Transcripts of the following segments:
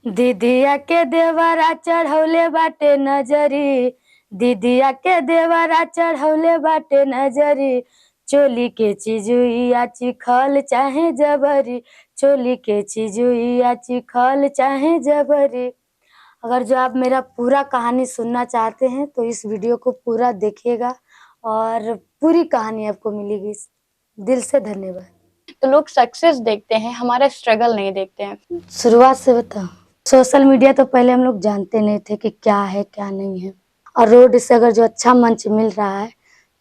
दीदिया के देवरा चढ़ौले बाटे नजरी, दीदिया के देवरा चढ़ौले बाटे नजरी, चोली के चिजुइया चिखल चाहे जबरी, चोली के चिजुइया चिखल चाहे जबरी। अगर जो आप मेरा पूरा कहानी सुनना चाहते हैं तो इस वीडियो को पूरा देखिएगा और पूरी कहानी आपको मिलेगी। दिल से धन्यवाद। तो लोग सक्सेस देखते हैं, हमारा स्ट्रगल नहीं देखते हैं। शुरुआत से बताओ, सोशल मीडिया तो पहले हम लोग जानते नहीं थे कि क्या है क्या नहीं है, और रोड से अगर जो अच्छा मंच मिल रहा है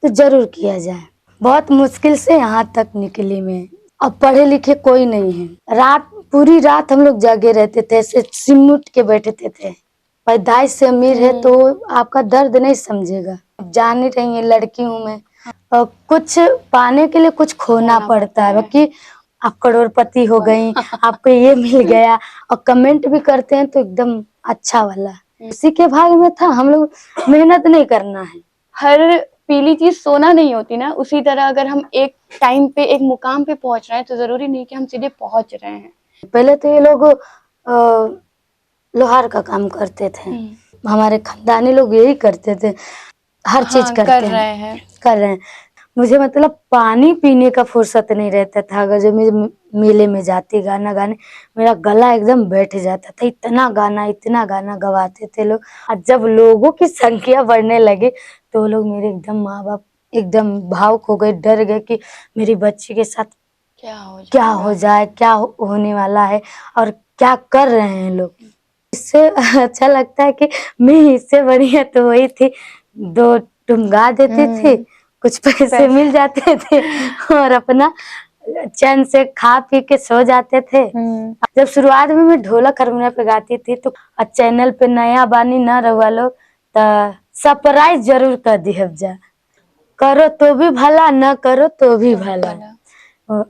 तो जरूर किया जाए। बहुत मुश्किल से यहाँ तक निकली मैं। अब पढ़े लिखे कोई नहीं है, पूरी रात हम लोग जागे रहते थे, ऐसे सिमट के बैठते थे। पैदाइश से अमीर है तो आपका दर्द नहीं समझेगा। अब जान ही रही है, लड़की हूँ मैं, और कुछ पाने के लिए कुछ खोना पड़ता है। बाकी आप करोड़पति हो गई, आपको ये मिल गया, और कमेंट भी करते हैं तो एकदम अच्छा वाला। उसी के भाग में था, हम लोग मेहनत नहीं करना है। हर पीली चीज सोना नहीं होती ना, उसी तरह अगर हम एक टाइम पे एक मुकाम पे पहुंच रहे हैं तो जरूरी नहीं कि हम सीधे पहुंच रहे हैं। पहले तो ये लोग लोहार का काम करते थे, हमारे खानदानी लोग यही करते थे, हर चीज कर रहे हैं। मुझे मतलब पानी पीने का फुर्सत नहीं रहता था। अगर जब मैं मेले में जाती गाना गाने, मेरा गला एकदम बैठ जाता था। इतना गाना गवाते थे लोग। और जब लोगों की संख्या बढ़ने लगी तो लोग मेरे एकदम माँ बाप एकदम भावुक हो गए, डर गए कि मेरी बच्ची के साथ क्या हो जाए, क्या होने वाला है और क्या कर रहे हैं लोग। इससे अच्छा लगता है कि मैं इससे बढ़िया तो वही थी, 2 टुंगा देती थी, कुछ पैसे मिल जाते थे और अपना चैन से खा पी के सो जाते थे। जब शुरुआत में मैं ढोलक हारमोनियम पे गाती थी तो चैनल पे नया बानी ना रहुआ लोग तो सरप्राइज जरूर कर दिहब जा, करो तो भी भला, न करो तो भी भला।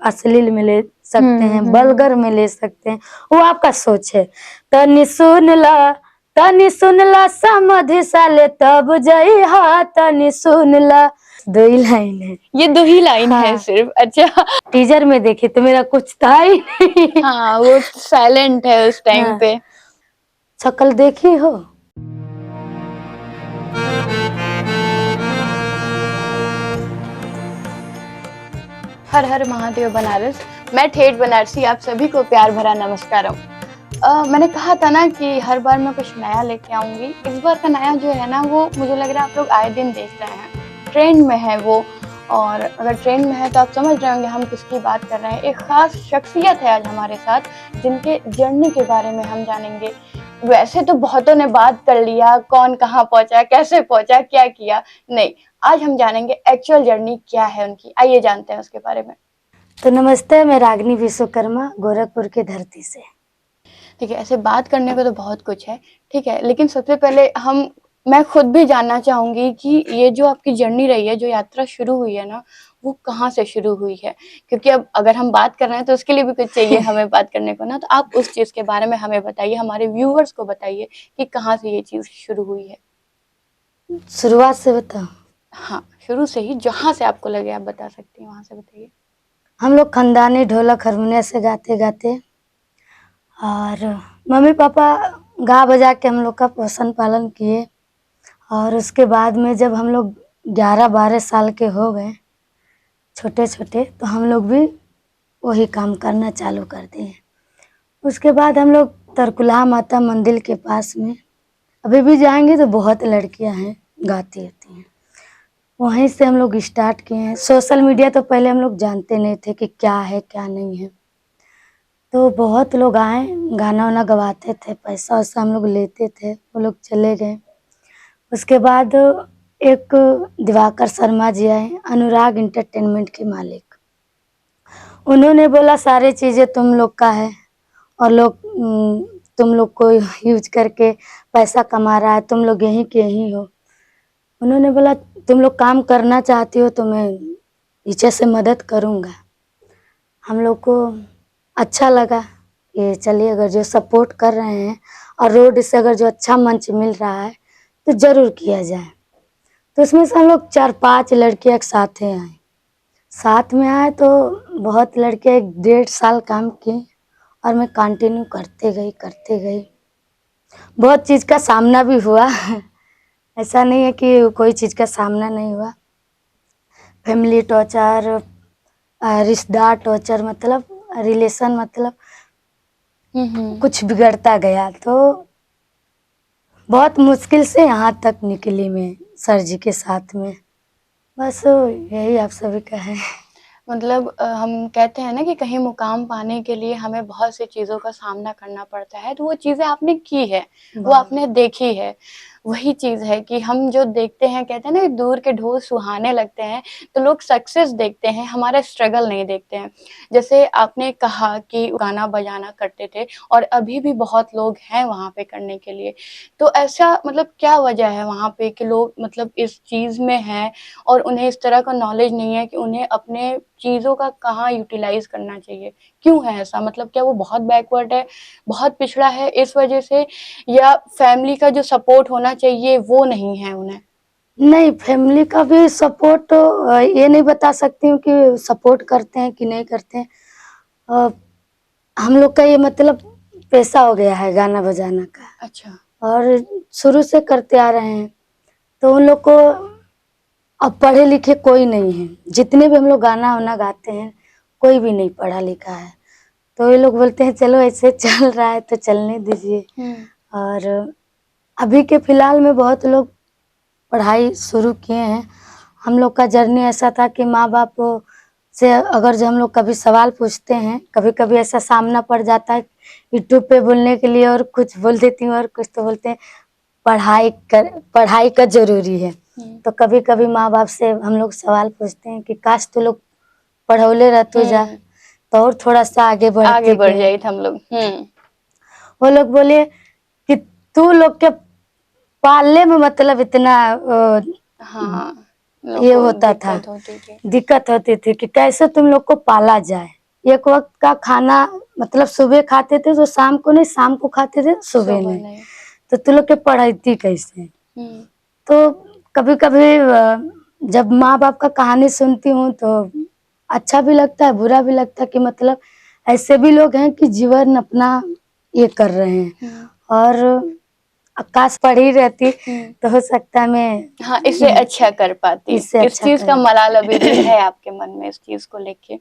अश्लील में ले सकते हैं, बलगर में ले सकते हैं, वो आपका सोच है। तनी सुन ला समधि साले तब जई हा, तनी सुन ला। 2 ही लाइन है, ये 2 ही लाइन है सिर्फ। अच्छा, टीजर में देखी तो मेरा कुछ था ही नहीं। हाँ, वो साइलेंट है उस टाइम पे। शक्ल देखी हो? हर हर महादेव बनारस। मैं ठेठ बनारसी, आप सभी को प्यार भरा नमस्कारम। मैंने कहा था ना कि हर बार मैं कुछ नया लेके आऊंगी। इस बार का नया जो है ना, वो मुझे लग रहा है आप लोग आए दिन देख रहे हैं, ट्रेंड में है वो। और अगर ट्रेंड में है तो आप समझ रहे होंगे हम किसकी बात कर रहे हैं। एक खास शख्सियत है आज हमारे साथ, जिनके जर्नी के बारे में हम जानेंगे। वैसे तो बहुतों ने बात कर लिया, कौन कहाँ पहुंचा, कैसे पहुंचा, क्या किया, नहीं, आज हम जानेंगे एक्चुअल जर्नी क्या है उनकी। आइए जानते हैं उसके बारे में। तो नमस्ते, मैं रागिनी विश्वकर्मा, गोरखपुर की धरती से। ठीक है, ऐसे बात करने को तो बहुत कुछ है, ठीक है, लेकिन सबसे पहले मैं खुद भी जानना चाहूंगी कि ये जो आपकी जर्नी रही है, जो यात्रा शुरू हुई है ना, वो कहाँ से शुरू हुई है? क्योंकि अब अगर हम बात कर रहे हैं तो उसके लिए भी कुछ चाहिए हमें बात करने को ना, तो आप उस चीज के बारे में हमें बताइए, हमारे व्यूअर्स को बताइए कि कहाँ से ये चीज शुरू हुई है। शुरुआत से बताओ? हाँ, शुरू से ही, जहाँ से आपको लगे आप बता सकती हैं, वहां से बताइए। हम लोग खानदानी ढोलक हारमोनियम से गाते गाते, और मम्मी पापा गा बजा के हम लोग का पोषण पालन किए। और उसके बाद में जब हम लोग 11-12 साल के हो गए, छोटे छोटे, तो हम लोग भी वही काम करना चालू कर दिए। उसके बाद हम लोग तरकुलहा माता मंदिर के पास में, अभी भी जाएंगे तो बहुत लड़कियां हैं गाती होती हैं, वहीं से हम लोग स्टार्ट किए हैं। सोशल मीडिया तो पहले हम लोग जानते नहीं थे कि क्या है क्या नहीं है, तो बहुत लोग आए, गाना वाना गवाते थे, पैसा वैसा हम लोग लेते थे, वो लोग चले गए। उसके बाद एक दिवाकर शर्मा जी आए, अनुराग इंटरटेनमेंट के मालिक। उन्होंने बोला सारी चीज़ें तुम लोग का है, और लोग तुम लोग को यूज करके पैसा कमा रहा है, तुम लोग यहीं के यहीं हो। उन्होंने बोला तुम लोग काम करना चाहती हो तो मैं पीछे से मदद करूँगा। हम लोग को अच्छा लगा कि चलिए, अगर जो सपोर्ट कर रहे हैं और रोड से अगर जो अच्छा मंच मिल रहा है तो ज़रूर किया जाए। तो उसमें से हम लोग 4-5 लड़कियाँ एक साथ आए। साथ में आए तो बहुत लड़कियाँ 1-1.5 साल काम की, और मैं कंटिन्यू करते गई। बहुत चीज़ का सामना भी हुआ। ऐसा नहीं है कि कोई चीज़ का सामना नहीं हुआ। फैमिली टॉर्चर, रिश्तेदार टॉर्चर, मतलब रिलेशन, मतलब कुछ बिगड़ता गया तो बहुत मुश्किल से यहाँ तक निकली मैं सर जी के साथ में। बस यही आप सभी का है। मतलब हम कहते हैं ना कि कहीं मुकाम पाने के लिए हमें बहुत सी चीज़ों का सामना करना पड़ता है, तो वो चीज़ें आपने की है, वो बहुत। आपने देखी है। वही चीज़ है कि हम जो देखते हैं, कहते हैं ना, दूर के ढोल सुहाने लगते हैं, तो लोग सक्सेस देखते हैं, हमारा स्ट्रगल नहीं देखते हैं। जैसे आपने कहा कि गाना बजाना करते थे और अभी भी बहुत लोग हैं वहाँ पे करने के लिए। तो ऐसा मतलब क्या वजह है वहाँ पे कि लोग मतलब इस चीज़ में हैं और उन्हें इस तरह का नॉलेज नहीं है कि उन्हें अपने चीज़ों का कहाँ यूटिलाइज़ करना चाहिए? क्यों है ऐसा? मतलब क्या वो बहुत बैकवर्ड है, बहुत पिछड़ा है इस वजह से, या फैमिली का जो सपोर्ट होना चाहिए वो नहीं है उन्हें? नहीं, फैमिली का भी सपोर्ट तो ये नहीं बता सकती हूँ कि सपोर्ट करते हैं कि नहीं करते हैं। अ, हम लोग का ये मतलब पेशा हो गया है गाना बजाना का, अच्छा। और शुरू से करते आ रहे हैं। तो उन लोग को अब पढ़े लिखे कोई नहीं है। जितने भी हम लोग गाना-वाना गाते हैं, कोई भी नहीं पढ़ा लिखा है। तो ये लोग बोलते हैं चलो ऐसे चल रहा है तो चलने दीजिए। और अभी के फिलहाल में बहुत लोग पढ़ाई शुरू किए हैं। हम लोग का जर्नी ऐसा था कि माँ-बाप से अगर जो हम लोग कभी सवाल पूछते हैं, कभी-कभी ऐसा सामना पड़ जाता है यूट्यूब पे बोलने के लिए, और कुछ बोल देती हूँ और कुछ तो बोलते हैं पढ़ाई का ज़रूरी है। तो कभी-कभी माँ-बाप से हम लोग सवाल पूछते हैं कि काश तू लोग पढ़ौले रहतू जा, तो और थोड़ा-सा आगे आगे बढ़ते बढ़ गए। जाइत हम लोग। वो लोग बोले कि तू लोग के पालने में मतलब इतना हाँ, लोग ये को होता था, दिक्कत होती थी। दिक्कत होती थी कि कैसे तुम लोग को पाला जाए। एक वक़्त का खाना मतलब सुबह खाते थे तो शाम को नहीं, शाम को खाते थे सुबह सुबह नहीं। नहीं। तो तुम लोग के पढ़ैती कैसे? हुँ। तो कभी-कभी जब माँ-बाप का कहानी सुनती हूँ तो अच्छा भी लगता है, बुरा भी लगता है कि मतलब ऐसे भी लोग हैं कि जीवन अपना ये कर रहे हैं। और काश पढ़ी रहती तो हो सकता है मैं हाँ, इससे अच्छा कर पाती। इससे इस अच्छा चीज़ का कर मलाल अभी भी है आपके मन में इस चीज़ को लेके।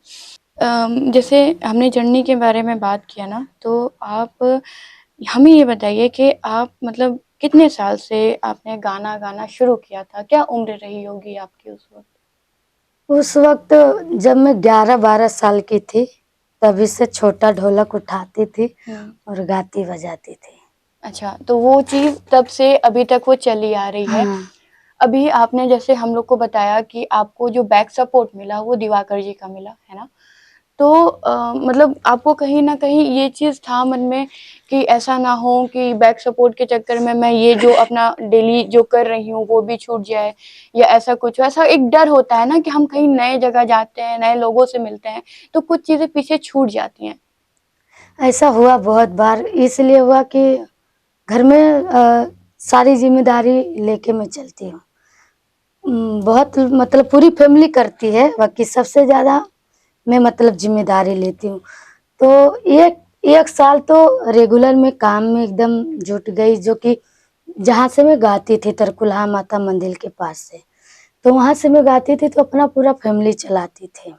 जैसे हमने जर्नी के बारे में बात किया ना, तो आप हमें ये बताइए कि आप मतलब कितने साल से आपने गाना गाना शुरू किया था? क्या उम्र रही होगी आपकी उस वक़्त? उस वक़्त जब मैं 11-12 साल की थी, तभी से छोटा ढोलक उठाती थी और गाती-बजाती थी। अच्छा, तो वो चीज़ तब से अभी तक वो चली आ रही है। हाँ। अभी आपने जैसे हम लोग को बताया कि आपको जो बैक सपोर्ट मिला वो दिवाकर जी का मिला, है ना? तो मतलब आपको कहीं न कहीं ये चीज़ था मन में कि ऐसा ना हो कि बैक सपोर्ट के चक्कर में मैं ये जो अपना डेली जो कर रही हूँ वो भी छूट जाए, या ऐसा कुछ हो? ऐसा एक डर होता है ना कि हम कहीं नए जगह जाते हैं, नए लोगों से मिलते हैं, तो कुछ चीज़ें पीछे छूट जाती हैं। ऐसा हुआ बहुत बार, इसलिए हुआ कि घर में सारी ज़िम्मेदारी लेके मैं चलती हूँ। बहुत मतलब पूरी फैमिली करती है, बाकी सबसे ज़्यादा मैं मतलब ज़िम्मेदारी लेती हूँ। तो एक 1 साल तो रेगुलर में काम में एकदम जुट गई, जो कि जहाँ से मैं गाती थी तरकुलहा माता मंदिर के पास से। तो वहाँ से मैं गाती थी तो अपना पूरा फैमिली चलाती थी।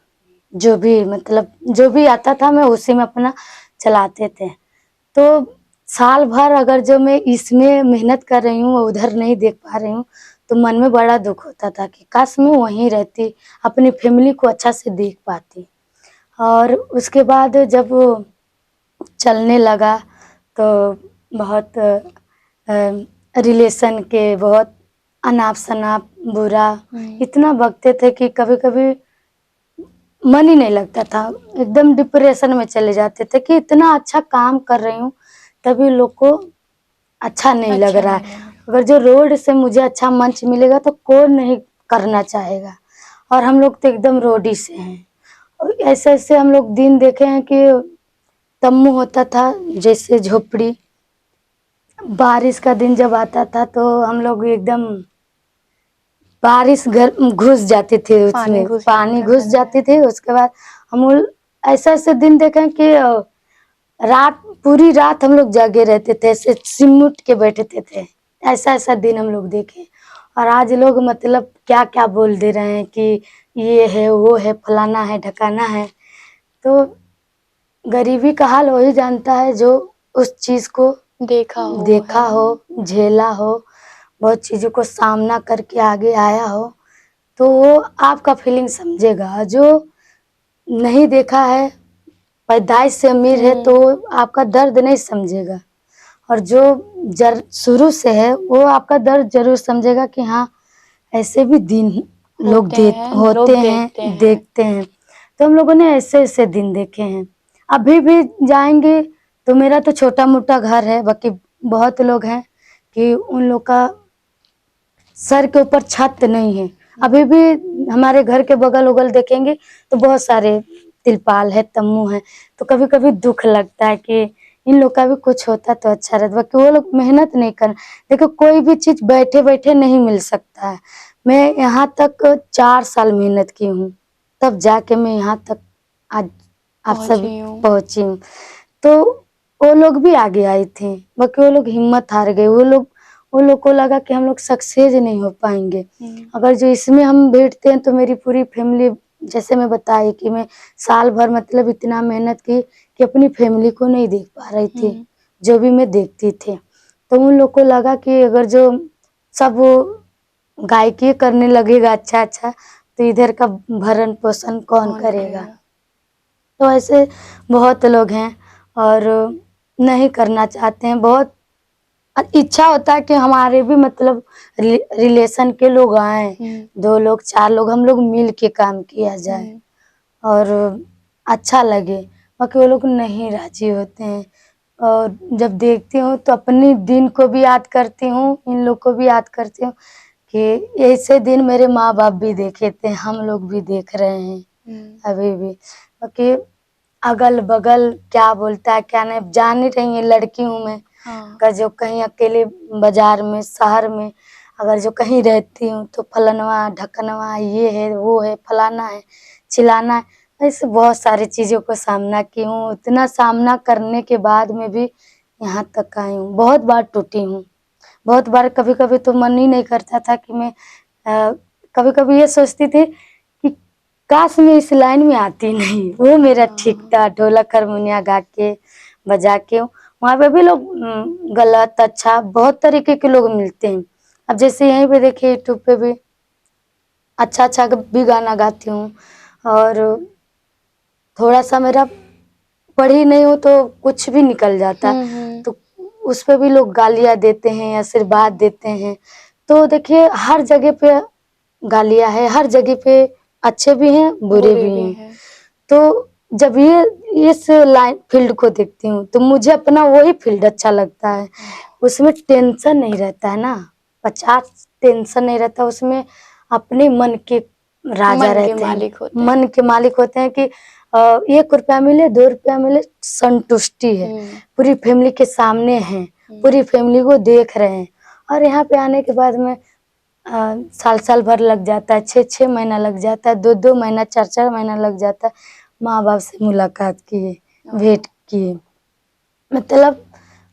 जो भी मतलब जो भी आता था मैं उसी में अपना चलाते थे। तो साल भर अगर जो मैं इसमें मेहनत कर रही हूँ, उधर नहीं देख पा रही हूँ, तो मन में बड़ा दुःख होता था कि काश मैं वहीं रहती, अपनी फैमिली को अच्छा से देख पाती। और उसके बाद जब चलने लगा तो बहुत रिलेशन के बहुत अनाप-शनाप बुरा इतना बकते थे कि कभी-कभी मन ही नहीं लगता था। एकदम डिप्रेशन में चले जाते थे कि इतना अच्छा काम कर रही हूँ, तभी लोग को अच्छा नहीं लग अच्छा रहा नहीं है। लगा। अगर जो रोड से मुझे अच्छा मंच मिलेगा तो कौन नहीं करना चाहेगा। और हम लोग तो एकदम रोडी से हैं। और ऐसे-ऐसे हम लोग दिन देखे हैं कि तम्बू होता था जैसे झोपड़ी, बारिश का दिन जब आता था तो हम लोग एकदम बारिश घर घुस जाती थी पानी उसमें, घुस पानी जाता घुस घर में। जाती थी। उसके बाद हम लोग ऐसे-ऐसे दिन देखे हैं कि रात पूरी रात हम लोग जागे रहते थे, ऐसे सिमट के बैठते थे। ऐसा ऐसा दिन हम लोग देखे। और आज लोग मतलब क्या क्या बोल दे रहे हैं कि ये है, वो है, फलाना है, ढकाना है। तो गरीबी का हाल वही जानता है जो उस चीज को देखा हो, देखा है हो, ना? झेला हो, बहुत चीजों को सामना करके आगे आया हो, तो वो आपका फीलिंग समझेगा। जो नहीं देखा है, पैदाइश से अमीर है, तो आपका दर्द नहीं समझेगा। और जो शुरू से है वो आपका दर्द जरूर समझेगा कि हाँ, ऐसे भी दिन लोग होते हैं, देखते हैं। तो हम लोगों ने ऐसे ऐसे दिन देखे हैं। अभी भी जाएंगे तो मेरा तो छोटा मोटा घर है, बाकी बहुत लोग हैं कि उन लोग का सर के ऊपर छत नहीं है। अभी भी हमारे घर के बगल उगल देखेंगे तो बहुत सारे तिरपाल है, तम्बू है। तो कभी कभी दुख लगता है कि इन लोग का भी कुछ होता तो अच्छा रहता। बाकी वो लोग मेहनत नहीं कर, देखो कोई भी चीज बैठे बैठे नहीं मिल सकता है। मैं यहाँ तक 4 साल मेहनत की हूँ, तब जाके मैं यहाँ तक आज आप सब पहुंची हूँ। तो वो लोग भी आगे आए थे, बाकी वो लोग हिम्मत हार गए। वो लोग को लगा कि हम लोग सक्सेस नहीं हो पाएंगे। अगर जो इसमें हम बैठते हैं तो मेरी पूरी फैमिली, जैसे मैं बताई कि मैं साल भर मतलब इतना मेहनत की कि अपनी फैमिली को नहीं देख पा रही थी, जो भी मैं देखती थी। तो उन लोग को लगा कि अगर जो सब गायकी करने लगेगा अच्छा अच्छा, तो इधर का भरण पोषण कौन करेगा। तो ऐसे बहुत लोग हैं और नहीं करना चाहते हैं। बहुत इच्छा होता है कि हमारे भी मतलब रिलेशन के लोग आए, 2 लोग 4 लोग, हम लोग मिल के काम किया जाए और अच्छा लगे। बाकी वो लोग नहीं राजी होते हैं। और जब देखती हूँ तो अपनी दिन को भी याद करती हूँ, इन लोग को भी याद करती हूँ कि ऐसे दिन मेरे माँ बाप भी देखे थे, हम लोग भी देख रहे हैं अभी भी। बाकी अगल बगल क्या बोलता है क्या नहीं, जान ही रही है, लड़की हूँ मैं। अगर जो कहीं अकेले बाजार में, शहर में अगर जो कहीं रहती हूँ तो फलनवा ढकनवा, ये है, वो है, फलाना है, चिलाना है, ऐसे बहुत सारी चीजों को सामना की हूँ। इतना सामना करने के बाद में भी यहाँ तक आई हूँ। बहुत बार टूटी हूँ, बहुत बार। कभी कभी तो मन ही नहीं करता था कि मैं कभी कभी ये सोचती थी कि काश मैं इस लाइन में आती नहीं, वो मेरा ठीक था। ढोलक हारमोनिया गा के बजा के वहाँ पे भी लोग गलत अच्छा बहुत तरीके के लोग मिलते हैं। अब जैसे यहीं पे देखिए यूट्यूब पे भी अच्छा अच्छा भी गाना गाती हूँ, और थोड़ा सा मेरा पढ़ी नहीं हो तो कुछ भी निकल जाता, तो उस पे भी लोग गालियां देते हैं, आशीर्वाद देते हैं। तो देखिए हर जगह पे गालियां है, हर जगह पे अच्छे भी हैं, बुरे भी हैं। तो जब ये इस लाइन फील्ड को देखती हूँ तो मुझे अपना वही फील्ड अच्छा लगता है। उसमें टेंशन नहीं रहता है ना, 50 टेंशन नहीं रहता उसमें। अपने मन के राजा रहते हैं, मन के मालिक होते हैं कि 1 रुपया मिले, 2 रुपया मिले, संतुष्टि है। पूरी फैमिली के सामने है, पूरी फैमिली को देख रहे हैं। और यहाँ पे आने के बाद में साल साल भर लग जाता है, 6 महीना लग जाता है, 2 महीना, 4 महीना लग जाता है माँ बाप से मुलाकात किए, भेंट किए। मतलब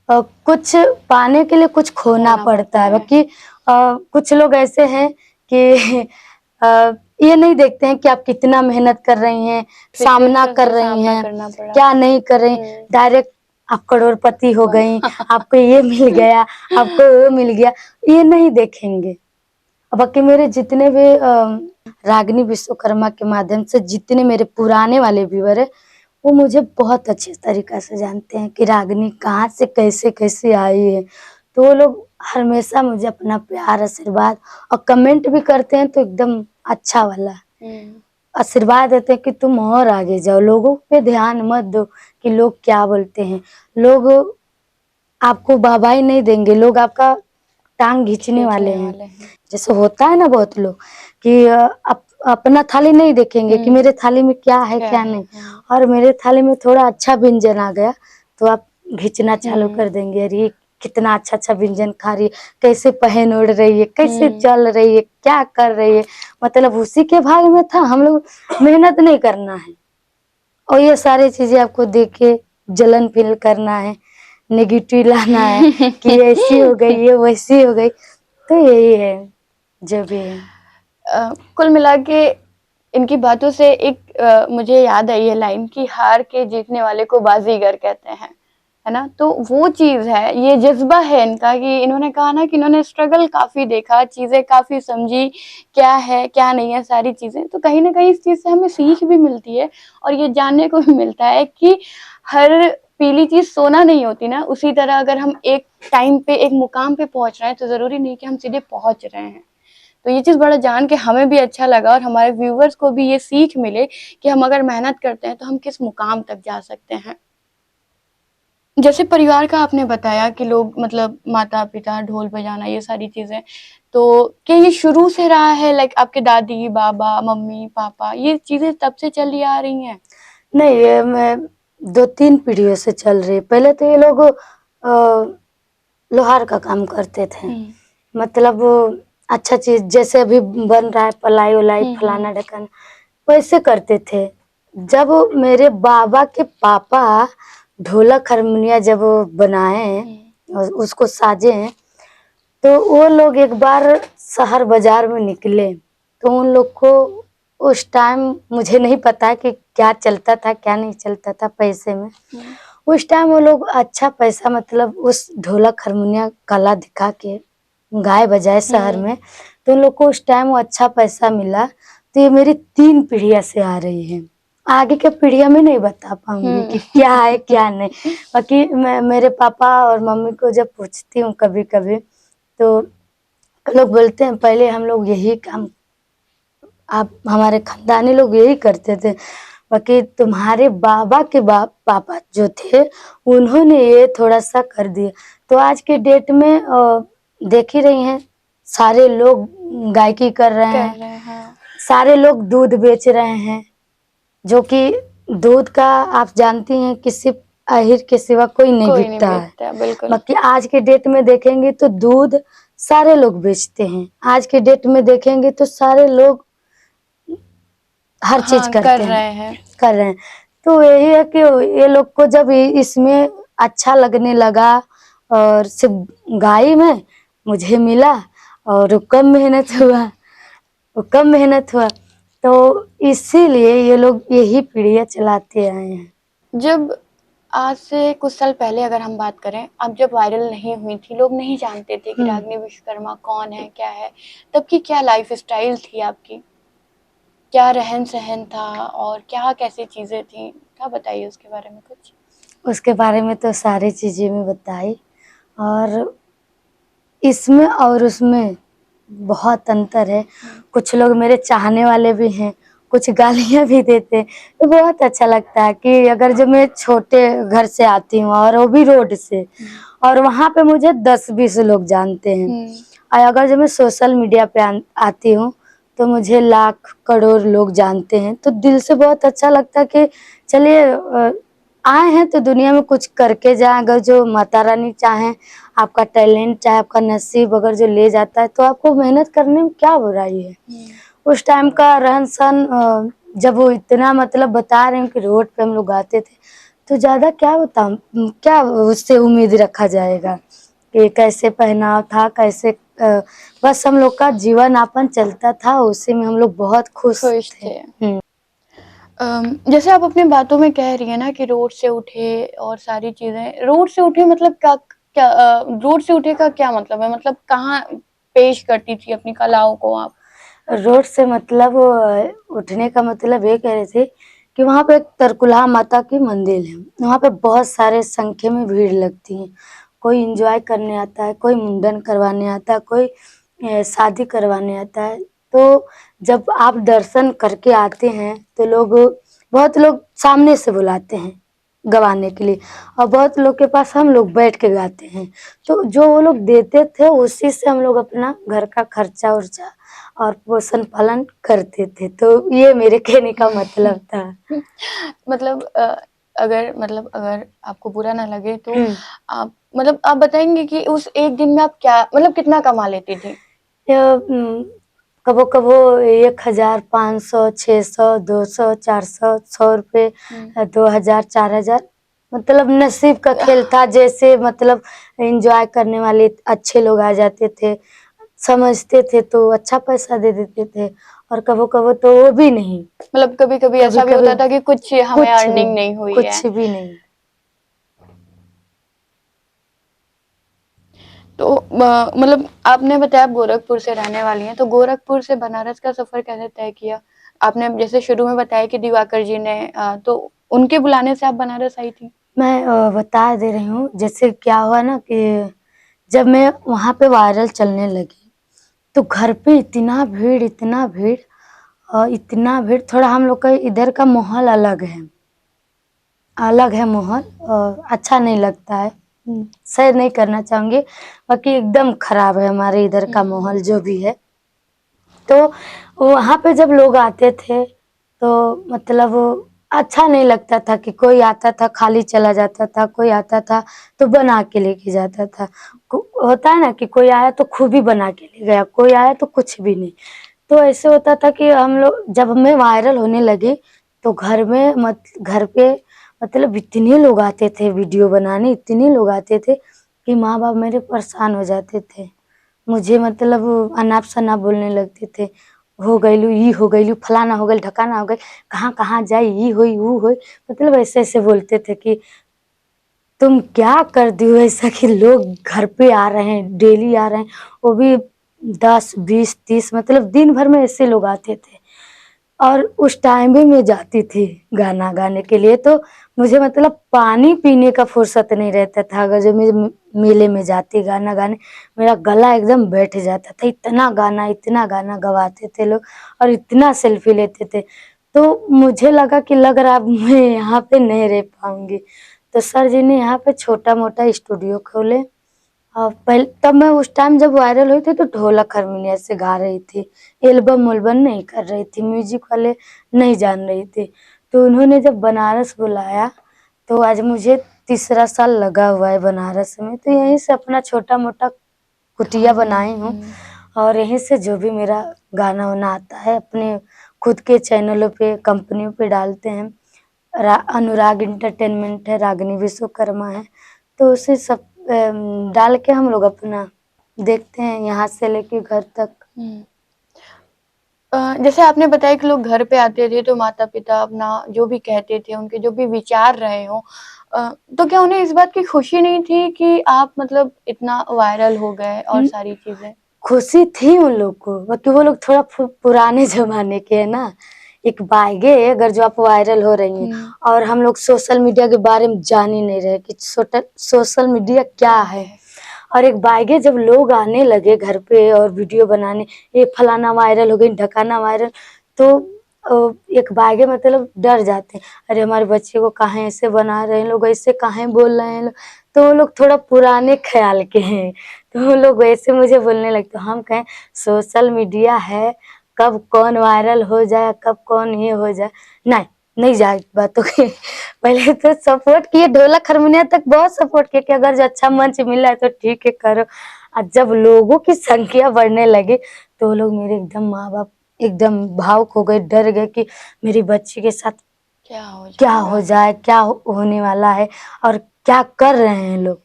कुछ पाने के लिए कुछ खोना पड़ता है। बाकी कुछ लोग ऐसे हैं कि ये नहीं देखते हैं कि आप कितना मेहनत कर रही हैं, सामना कर रही हैं, क्या नहीं कर रही। डायरेक्ट आप करोड़पति हो गई, आपको ये मिल गया, आपको वो मिल गया, ये नहीं देखेंगे। बाकी मेरे जितने भी रागिनी विश्वकर्मा के माध्यम से जितने मेरे पुराने वाले व्यूअर है, वो मुझे बहुत अच्छे तरीका से जानते हैं कि रागिनी कहाँ से कैसे कैसे आई है। तो वो लोग हमेशा मुझे अपना प्यार, आशीर्वाद और कमेंट भी करते हैं तो एकदम अच्छा वाला आशीर्वाद देते हैं कि तुम और आगे जाओ, लोगों पे ध्यान मत दो कि लोग क्या बोलते हैं। लोग आपको वाहवाही नहीं देंगे, लोग आपका टांग खींचने वाले हैं। जैसे होता है ना बहुत लोग कि अपना थाली नहीं देखेंगे कि मेरे थाली में क्या है क्या नहीं। और मेरे थाली में थोड़ा अच्छा व्यंजन आ गया तो आप खींचना चालू कर देंगे, अरे कितना अच्छा अच्छा व्यंजन खा रही है, कैसे पहन ओढ़ रही है, कैसे चल रही है, क्या कर रही है। मतलब उसी के भाग में था, हम लोग मेहनत नहीं करना है। और ये सारी चीजें आपको देख के जलन फील करना है, नेगेटिव लाना है कि ऐसी हो गई, ये वैसी हो गई। तो यही है जो भी है। कुल मिला के इनकी बातों से एक मुझे याद आई है लाइन कि हार के जीतने वाले को बाजीगर कहते हैं, है ना? तो वो चीज़ है, ये जज़्बा है इनका कि इन्होंने कहा ना कि इन्होंने स्ट्रगल काफ़ी देखा, चीज़ें काफ़ी समझी, क्या है, क्या नहीं है, सारी चीज़ें। तो कहीं न कहीं इस चीज़ से हमें सीख भी मिलती है और ये जानने को भी मिलता है कि हर पीली चीज़ सोना नहीं होती ना, उसी तरह अगर हम एक टाइम पे, एक मुकाम पे पहुँच रहे हैं, तो ज़रूरी नहीं कि हम सीधे पहुँच रहे हैं। तो ये चीज़ बड़ा जान के हमें भी अच्छा लगा और हमारे व्यूअर्स को भी ये सीख मिले कि हम अगर मेहनत करते हैं, तो हम किस मुकाम तक जा सकते हैं। जैसे परिवार का आपने बताया कि लोग मतलब माता-पिता, ढोल बजाना ये सारी चीज़ें, तो क्या ये शुरू से रहा है लाइक आपके दादी, बाबा, मम्मी, पापा ये चीज़ें तब से चली आ रही हैं? नहीं, ये मैं 2-3 पीढ़ियों से चल रही है। पहले तो ये लोग लोहार का काम करते थे। मतलब अच्छा चीज़ जैसे अभी बन रहा है पलाई-वलाई, फलाना ढकाना, वैसे करते थे। जब मेरे बाबा के पापा ढोलक हारमोनिया जब बनाए और उसको साजे, तो वो लोग एक बार शहर बाज़ार में निकले, तो उन लोग को उस टाइम मुझे नहीं पता कि क्या चलता था, क्या नहीं चलता था पैसे में। उस टाइम वो लोग अच्छा पैसा मतलब उस ढोलक हारमोनिया कला दिखा के गाए बजाए शहर में, तो उन लोग को उस टाइम वो अच्छा पैसा मिला। तो ये मेरी 3 पीढ़ियाँ से आ रही है। आगे के पीढ़ियाँ में नहीं बता पाऊँगी कि क्या है, क्या नहीं। बाकी मैं मेरे पापा और मम्मी को जब पूछती हूँ कभी-कभी, तो लोग बोलते हैं पहले हम लोग यही काम, आप हमारे खानदानी लोग यही करते थे। बाकी तुम्हारे बाबा के पापा जो थे, उन्होंने ये थोड़ा-सा कर दिया। तो आज के डेट में देख ही रही हैं, सारे लोग गायकी कर रहे हैं, हाँ। सारे लोग दूध बेच रहे हैं, जो कि दूध का आप जानती हैं कि सिर्फ़ अहिर के सिवा कोई नहीं कोई नहीं बिकता है। बेचता, बिल्कुल। बाकी आज के डेट में देखेंगे तो दूध सारे लोग बेचते हैं। आज के डेट में देखेंगे तो सारे लोग हर चीज़ हाँ, करते कर हैं, रहे हैं। कर रहे हैं। तो यही है कि ये लोग को जब इसमें अच्छा लगने लगा और सिर्फ़ गाई में मुझे मिला और कम मेहनत हुआ, तो इसीलिए ये लोग यही पीढ़ियाँ चलाते आए हैं। जब आज से कुछ साल पहले अगर हम बात करें, अब जब वायरल नहीं हुई थी, लोग नहीं जानते थे कि रागिनी विश्वकर्मा कौन है, क्या है, तब की क्या लाइफ़स्टाइल थी आपकी? क्या रहन-सहन था और क्या कैसी चीज़ें थीं? क्या बताइए उसके बारे में कुछ? उसके बारे में तो सारी चीज़ें मैं बताई और इसमें और उसमें बहुत अंतर है। कुछ लोग मेरे चाहने वाले भी हैं, कुछ गालियाँ भी देते हैं, तो बहुत अच्छा लगता है कि अगर जो मैं छोटे घर से आती हूँ और वो भी रोड से, और वहाँ पे मुझे 10-20 लोग जानते हैं। और अगर जब मैं सोशल मीडिया पे आती हूँ, तो मुझे लाख करोड़ लोग जानते हैं, तो दिल से बहुत अच्छा लगता है कि चलिए आए हैं तो दुनिया में कुछ करके जाएँ। अगर जो माता रानी चाहें, आपका टैलेंट चाहे आपका नसीब अगर जो ले जाता है, तो आपको मेहनत करने में क्या बुराई है। उस टाइम का रहन-सहन जब वो इतना मतलब बता रहे हैं कि रोड पे हम लोग गाते थे, तो ज़्यादा क्या बताऊँ, क्या उससे उम्मीद रखा जाएगा कि कैसे पहनाव था, कैसे बस हम लोग का जीवन-यापन चलता था, उसी में हम लोग बहुत खुश खुश थे। थे। जैसे आप अपनी बातों में कह रही हैं ना कि रोड से उठे और सारी चीज़ें, रोड से उठे मतलब रोड से उठे का क्या मतलब है? मतलब कहाँ पेश करती थी अपनी कलाओं को आप? रोड से मतलब उठने का मतलब ये कह रहे थे कि वहाँ पे एक तरकुलहा माता की मंदिर है। वहाँ पे बहुत सारे संख्या में भीड़ लगती है। कोई एन्जॉय करने आता है, कोई मुंडन करवाने आता है, कोई शादी करवाने आता है। तो जब आप दर्शन करके आते हैं तो बहुत लोग सामने से बुलाते हैं गवाने के लिए और बहुत लोग के पास हम लोग बैठ के गाते हैं। तो जो वो लोग देते थे उसी से हम लोग अपना घर का खर्चा-वर्चा और पोषण पालन करते थे। तो ये मेरे कहने का मतलब था। मतलब अगर आपको बुरा ना लगे तो हुँ। आप बताएँगे कि उस एक दिन में आप क्या मतलब कितना कमा लेती थी? कबो-कबो 1000, 500, 600, 200, 400, ₹100 2000, 4000 मतलब नसीब का खेल था, जैसे मतलब एंजॉय करने वाले अच्छे लोग आ जाते थे, समझते थे तो अच्छा पैसा दे देते थे, और कभो-कभो तो वो भी नहीं, मतलब कभी-कभी ऐसा भी कभी-कभी होता था कि कुछ हमें कुछ अर्निंग नहीं हुई है। कुछ भी नहीं। तो मतलब आपने बताया आप गोरखपुर से रहने वाली हैं, तो गोरखपुर से बनारस का सफ़र कैसे तय किया? आपने जैसे शुरू में बताया कि दिवाकर जी ने तो उनके बुलाने से आप बनारस आई थी? मैं बता दे रही हूँ, जैसे क्या हुआ ना कि जब मैं वहाँ पे वायरल चलने लगी, तो घर पे इतना भीड़ इतना भीड़, थोड़ा हम लोग का इधर का माहौल अलग है माहौल, अच्छा नहीं लगता है। शेयर नहीं करना चाहूँगी, बाकी एकदम खराब है हमारे इधर का माहौल जो भी है। तो वहाँ पे जब लोग आते थे, तो मतलब अच्छा नहीं लगता था कि कोई आता था खाली चला जाता था, कोई आता था तो बना के लेके जाता था। होता है ना कि कोई आया तो खूब ही बना के ले गया, कोई आया तो कुछ भी नहीं। तो ऐसे होता था कि हम लोग जब मैं वायरल होने लगी, तो घर पे मतलब इतने लोग आते थे वीडियो बनाने, इतने लोग आते थे कि माँ बाप मेरे परेशान हो जाते थे। मुझे मतलब अनाप-शनाप बोलने लगते थे, हो गइलू, ई हो गइलू, फलाना हो गइल, ढकाना हो गइल, कहाँ-कहाँ जाई, ई होई, ऊ होई, मतलब ऐसे-ऐसे बोलते थे कि तुम क्या कर दी हो ऐसा कि लोग घर पे आ रहे हैं, डेली आ रहे हैं, वो भी 10, 20, 30, मतलब दिन भर में ऐसे लोग आते थे। और उस टाइम भी मैं जाती थी गाना गाने के लिए, तो मुझे मतलब पानी पीने का फुर्सत नहीं रहता था। अगर जब मैं मेले में जाती गाना गाने, मेरा गला एकदम बैठ जाता था। इतना गाना गवाते थे लोग और इतना सेल्फी लेते थे। तो मुझे लगा कि लग रहा अब मैं यहाँ पे नहीं रह पाऊँगी। तो सर जी ने यहाँ पे छोटा-मोटा स्टूडियो खोले। पहले तब मैं उस टाइम जब वायरल हुई थी तो ढोलक हारमोनिया से गा रही थी। एल्बम-उल्बम नहीं कर रही थी, म्यूज़िक वाले नहीं जान रही थी। तो उन्होंने जब बनारस बुलाया, तो आज मुझे तीसरा साल लगा हुआ है बनारस में। तो यहीं से अपना छोटा-मोटा कुटिया बनाई हूँ और यहीं से जो भी मेरा गाना-वाना आता है अपने खुद के चैनलों पे, कंपनियों पे डालते हैं। अनुराग एंटरटेनमेंट है, रागिनी विश्वकर्मा है, तो उसे सब डाल के हम लोग अपना देखते हैं यहाँ से लेके घर तक। जैसे आपने बताया कि लोग घर पे आते थे तो माता-पिता अपना जो भी कहते थे, उनके जो भी विचार रहे हों तो क्या उन्हें इस बात की खुशी नहीं थी कि आप मतलब इतना वायरल हो गए और हुँ, सारी चीज़ें? खुशी थी उन लोग को, बाकी वो लोग थोड़ा पुराने ज़माने के हैं ना। एक बाइगे अगर जो आप वायरल हो रही हैं और हम लोग सोशल मीडिया के बारे में जान ही नहीं रहे कि सोशल मीडिया क्या है। और एक बाइगे जब लोग आने लगे घर पे और वीडियो बनाने, ये फलाना वायरल हो गई, ढकाना वायरल, तो एक बाइगे मतलब डर जाते हैं। अरे हमारे बच्चे को काहे ऐसे बना रहे हैं लोग, ऐसे काहे बोल रहे हैं लोग, तो वो लोग थोड़ा पुराने ख्याल के हैं। तो वो लोग वैसे मुझे बोलने लगते, हम कहें सोशल मीडिया है, कब कौन वायरल हो जाए, कब कौन ये हो जाए, नहीं, नहीं जाए बातों के। पहले तो सपोर्ट किए, ढोलक हारमोनिया तक बहुत सपोर्ट किए कि अगर जो अच्छा मंच मिला है तो ठीक है करो। जब लोगों की संख्या बढ़ने लगी, तो वो लोग मेरे एकदम माँ-बाप एकदम भावुक हो गए, डर गए कि मेरी बच्ची के साथ क्या हो क्या हो जाएगा? जाए, क्या होने वाला है और क्या कर रहे हैं लोग।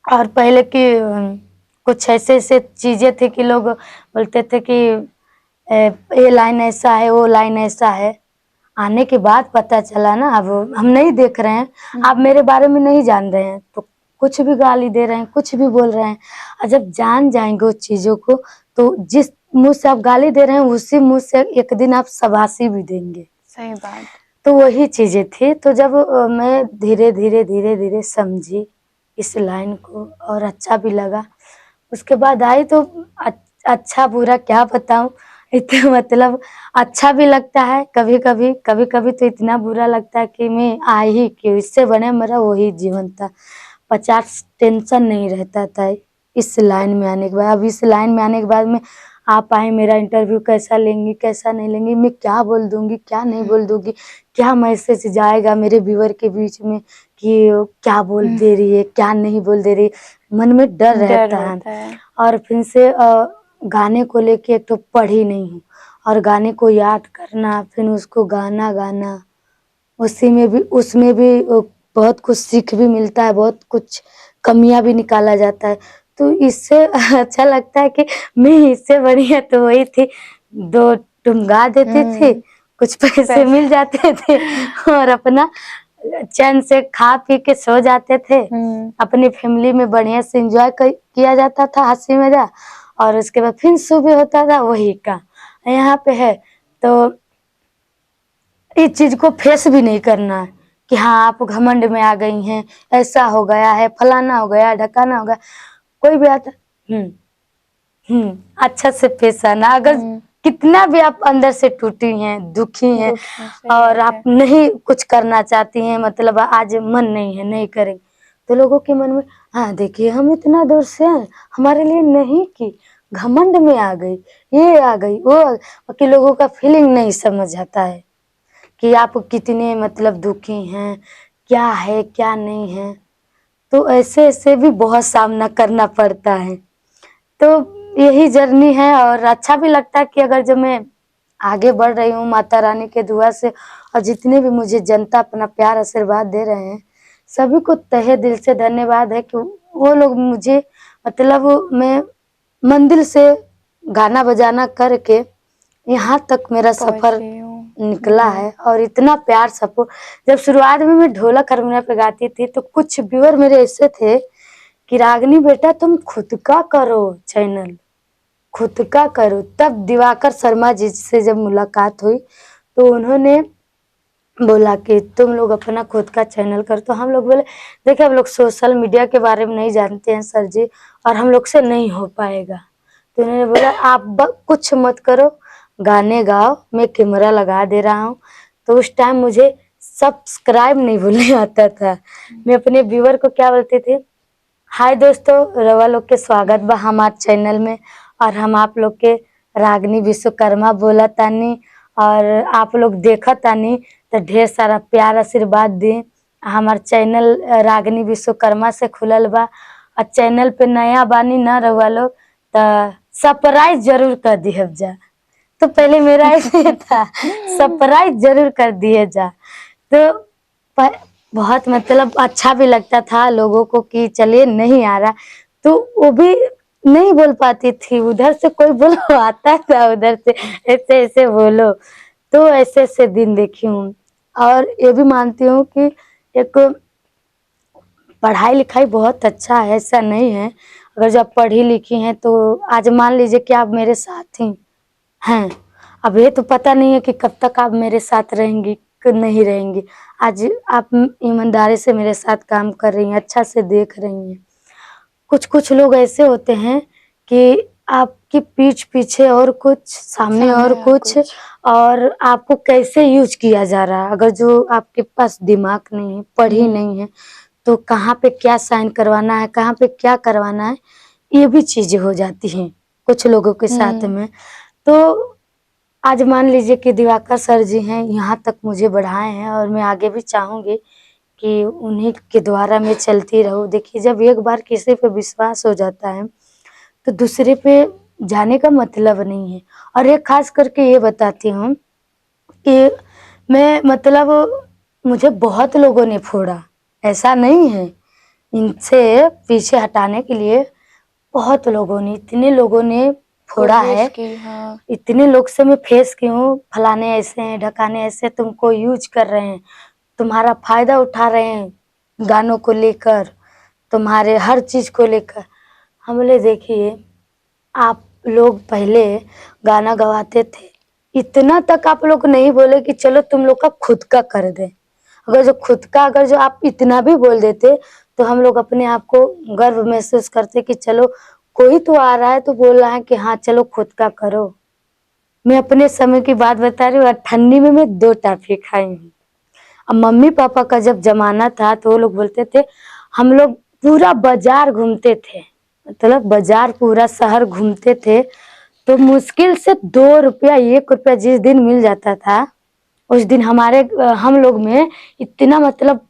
और पहले की कुछ ऐसे-ऐसे चीज़ें थी कि लोग बोलते थे कि ये लाइन ऐसा है, वो लाइन ऐसा है। आने के बाद पता चला ना, अब हम नहीं देख रहे हैं, आप मेरे बारे में नहीं जान रहे हैं, तो कुछ भी गाली दे रहे हैं, कुछ भी बोल रहे हैं। और जब जान जाएँगे उस चीज़ों को, तो जिस मुँह से आप गाली दे रहे हैं, उसी मुँह से एक दिन आप शाबाशी भी देंगे। सही बात। तो वही चीज़ें थी, तो जब मैं धीरे-धीरे समझी इस लाइन को और अच्छा भी लगा। उसके बाद आई तो अ अच्छा-बुरा क्या बताऊँ, इतना मतलब अच्छा भी लगता है कभी-कभी, कभी-कभी तो इतना बुरा लगता है कि मैं आई ही क्यों? इससे बढ़िया मेरा वही जीवन था। 50 टेंशन नहीं रहता था इस लाइन में आने के बाद। अब इस लाइन में आने के बाद में आप आए, मेरा इंटरव्यू कैसा लेंगी, कैसा नहीं लेंगी, मैं क्या बोल दूँगी, क्या नहीं बोल दूँगी, क्या मैसेज जाएगा मेरे व्यूअर के बीच में कि क्या बोल दे रही है, क्या नहीं बोल दे रही है, मन में डर डर रहता है। होता है। और फिर से गाने को लेके एक तो पढ़ी नहीं हूँ और गाने को याद करना, फिर उसको गाना गाना, उसी में भी उसमें भी बहुत कुछ सीख भी मिलता है, बहुत कुछ कमियाँ भी निकाला जाता है। तो इससे अच्छा लगता है कि मैं इससे बढ़िया तो वही थी, 2 टुन गा देती थी, कुछ पैसे मिल जाते थे और अपना चैन से खा पी के सो जाते थे। अपनी फैमिली में बढ़िया से एन्जॉय किया जाता था, हँसी मज़ाक, और उसके बाद फिर सुबह होता था वही का। यहाँ पे है तो इस चीज़ को फेस भी नहीं करना है कि हाँ, आप घमंड में आ गई हैं, ऐसा हो गया है, फलाना हो गया, ढकाना हो गया। कोई भी आता अच्छा से पेश आना। अगर कितना भी आप अंदर से टूटी हैं, दुखी हैं और आप नहीं कुछ करना चाहती हैं, मतलब आज मन नहीं है, नहीं करेंगे, तो लोगों के मन में हाँ देखिए हम इतना दूर से आए, हमारे लिए नहीं की, घमंड में आ गई, ये आ गई, वो आ गई। बाकी लोगों का फीलिंग नहीं समझ आता है कि आप कितने मतलब दुखी हैं, क्या है, क्या नहीं है। तो ऐसे-ऐसे भी बहुत सामना करना पड़ता है। तो यही जर्नी है और अच्छा भी लगता है कि अगर जो मैं आगे बढ़ रही हूँ माता रानी के दुआ से, और जितने भी मुझे जनता अपना प्यार आशीर्वाद दे रहे हैं, सभी को तहे दिल से धन्यवाद है कि वो लोग मुझे मतलब मैं मंदिर से गाना बजाना करके यहाँ तक मेरा सफ़र निकला है और इतना प्यार सपोर्ट। जब शुरुआत में मैं ढोलक हारमोनियम पे गाती थी तो कुछ व्यूअर मेरे ऐसे थे कि रागिनी बेटा तुम खुद का करो चैनल, खुद का करो। तब दिवाकर शर्मा जी से जब मुलाकात हुई तो उन्होंने बोला कि तुम लोग अपना खुद का चैनल करो। तो हम लोग बोले देखिए हम लोग सोशल मीडिया के बारे में नहीं जानते हैं सर जी, और हम लोग से नहीं हो पाएगा। तो उन्होंने बोला आप कुछ मत करो, गाने गाओ, मैं कैमरा लगा दे रहा हूँ। तो उस टाइम मुझे सब्सक्राइब नहीं बोलने आता था। मैं अपने व्यूअर को क्या बोलती थी, हाय दोस्तों, रवा लोग के स्वागत बा हमार चैनल में, और हम आप लोग के रागिनी विश्वकर्मा बोला तानी और आप लोग देखा तानी, तो ढेर सारा प्यार आशीर्वाद दी। हमार चैनल रागिनी विश्वकर्मा से खुलल बा, और चैनल पे नया बानी ना रहुआ लोग तो सरप्राइज जरूर कर दिहब जा। तो पहले मेरा ऐसे था, सरप्राइज जरूर कर दिए जा। तो बहुत मतलब अच्छा भी लगता था लोगों को कि चलिए नहीं आ रहा, तो वो भी नहीं बोल पाती थी, उधर से कोई बुलवाता था, उधर से ऐसे ऐसे बोलो। तो ऐसे ऐसे दिन देखी हूँ और ये भी मानती हूँ कि एक पढ़ाई लिखाई बहुत अच्छा है, ऐसा नहीं है। अगर जब पढ़ी लिखी हैं तो आज मान लीजिए कि आप मेरे साथ ही हैं, अब ये तो पता नहीं है कि कब तक आप मेरे साथ रहेंगी कि नहीं रहेंगी। आज आप ईमानदारी से मेरे साथ काम कर रही हैं, अच्छा से देख रही हैं। कुछ-कुछ लोग ऐसे होते हैं कि आपकी पीठ पीछे और कुछ, सामने और कुछ, और आपको कैसे यूज़ किया जा रहा है। अगर जो आपके पास दिमाग नहीं है, पढ़ी नहीं है, तो कहाँ पे क्या साइन करवाना है, कहाँ पे क्या करवाना है, ये भी चीज़ें हो जाती हैं कुछ लोगों के साथ में। तो आज मान लीजिए कि दिवाकर सर जी हैं, यहाँ तक मुझे बढ़ाए हैं और मैं आगे भी चाहूँगी कि उन्हीं के द्वारा मैं चलती रहूँ। देखिए जब एक बार किसी पे विश्वास हो जाता है, तो दूसरे पे जाने का मतलब नहीं है। और एक ख़ास करके ये बताती हूँ कि मैं मतलब मुझे बहुत लोगों ने फोड़ा, ऐसा नहीं है। इनसे पीछे हटाने के लिए बहुत लोगों ने, इतने लोगों ने फोड़ा है, इतने लोग से मैं फेस की हूँ, फलाने ऐसे हैं, ढकाने ऐसे तुमको यूज़ कर रहे हैं, तुम्हारा फ़ायदा उठा रहे हैं, गानों को लेकर, तुम्हारे हर चीज़ को लेकर। हम बोले देखिए, आप लोग पहले गाना गवाते थे, इतना तक आप लोग नहीं बोले कि चलो तुम लोग का खुद का कर दें। अगर जो आप इतना भी बोल देते, तो हम लोग अपने आप को गर्व महसूस करते कि चलो कोई तो आ रहा है तो बोल रहा है कि हाँ चलो खुद का करो। मैं अपने समय की बात बता रही हूँ, 98 में मैं 2 टॉफ़ी खाई हूँ। अब मम्मी पापा का जब ज़माना था तो वो लोग बोलते थे, हम लोग पूरा बाज़ार घूमते थे, मतलब बाज़ार पूरा शहर घूमते थे, तो मुश्किल से 2 रुपया 1 रुपया जिस दिन मिल जाता था, उस दिन हम लोग में इतना मतलब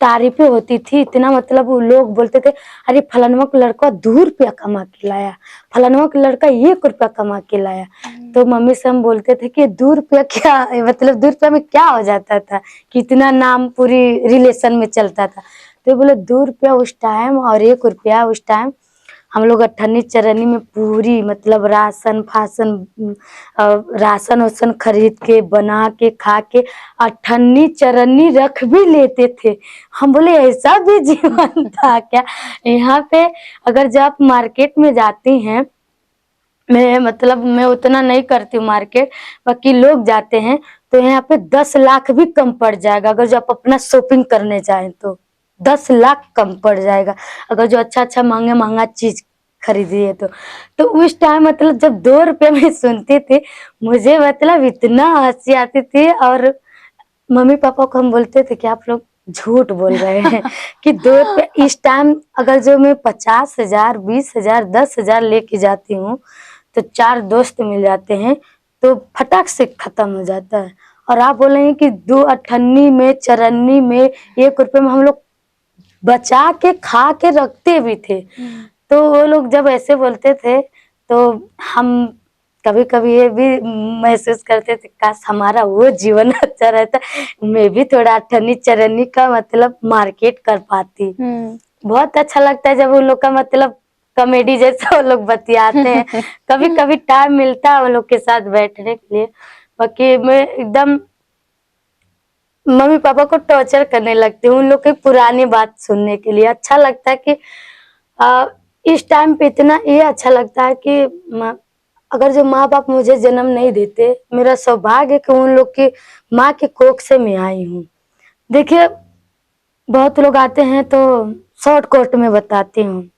तारीफें होती थी, इतना मतलब वो लोग बोलते थे, अरे फलानवा का लड़का 2 रुपया कमा के लाया, फलानवा का लड़का 1 रुपया कमा के लाया। तो मम्मी से हम बोलते थे कि 2 रुपया क्या मतलब 2 रुपया में क्या हो जाता था, कि इतना नाम पूरी रिलेशन में चलता था। तो बोले 2 रुपया उस टाइम और 1 रुपया उस टाइम, हम लोग अठन्नी चरन्नी में पूरी मतलब राशन वासन खरीद के बना के खा के अठन्नी चरन्नी रख भी लेते थे। हम बोले ऐसा भी जीवन था क्या? यहाँ पे अगर जब आप मार्केट में जाती हैं, मैं उतना नहीं करती हूँ मार्केट, बाकी लोग जाते हैं, तो यहाँ पे 10 लाख भी कम पड़ जाएगा अगर जो आप अपना शॉपिंग करने जाएं तो 10 लाख कम पड़ जाएगा अगर जो अच्छा महंगा चीज खरीदिए तो उस टाइम मतलब जब 2 रुपये में सुनते थे, मुझे मतलब इतना हंसी आती थी। और मम्मी पापा को हम बोलते थे कि आप लोग झूठ बोल रहे हैं कि 2 रुपये इस टाइम अगर जो मैं 50,000 20,000 10,000 लेके जाती हूँ तो 4 दोस्त मिल जाते हैं तो फटाक से खत्म हो जाता है। और आप बोल रहे हैं कि 2 अठन्नी में चरन्नी में 1 रुपये में हम लोग बचा के खा के रखते भी थे। तो वो लोग जब ऐसे बोलते थे तो हम कभी कभी ये भी महसूस करते थे, काश हमारा वो जीवन अच्छा रहता, मैं भी थोड़ा अठन्नी चरन्नी का मतलब मार्केट कर पाती। बहुत अच्छा लगता है जब उन लोग का मतलब कॉमेडी जैसा वो लोग बतियाते हैं। कभी कभी टाइम मिलता है वो लोग के साथ बैठने के लिए, बाकी मैं एकदम मम्मी पापा को टॉर्चर करने लगती हूँ उन लोग की पुरानी बात सुनने के लिए। अच्छा लगता है कि इस टाइम पे इतना ये अच्छा लगता है कि अगर जो माँ बाप मुझे जन्म नहीं देते, मेरा सौभाग्य है कि उन लोग की माँ के कोख से मैं आई हूँ। देखिए बहुत लोग आते हैं तो शॉर्ट कोट में बताती हूँ,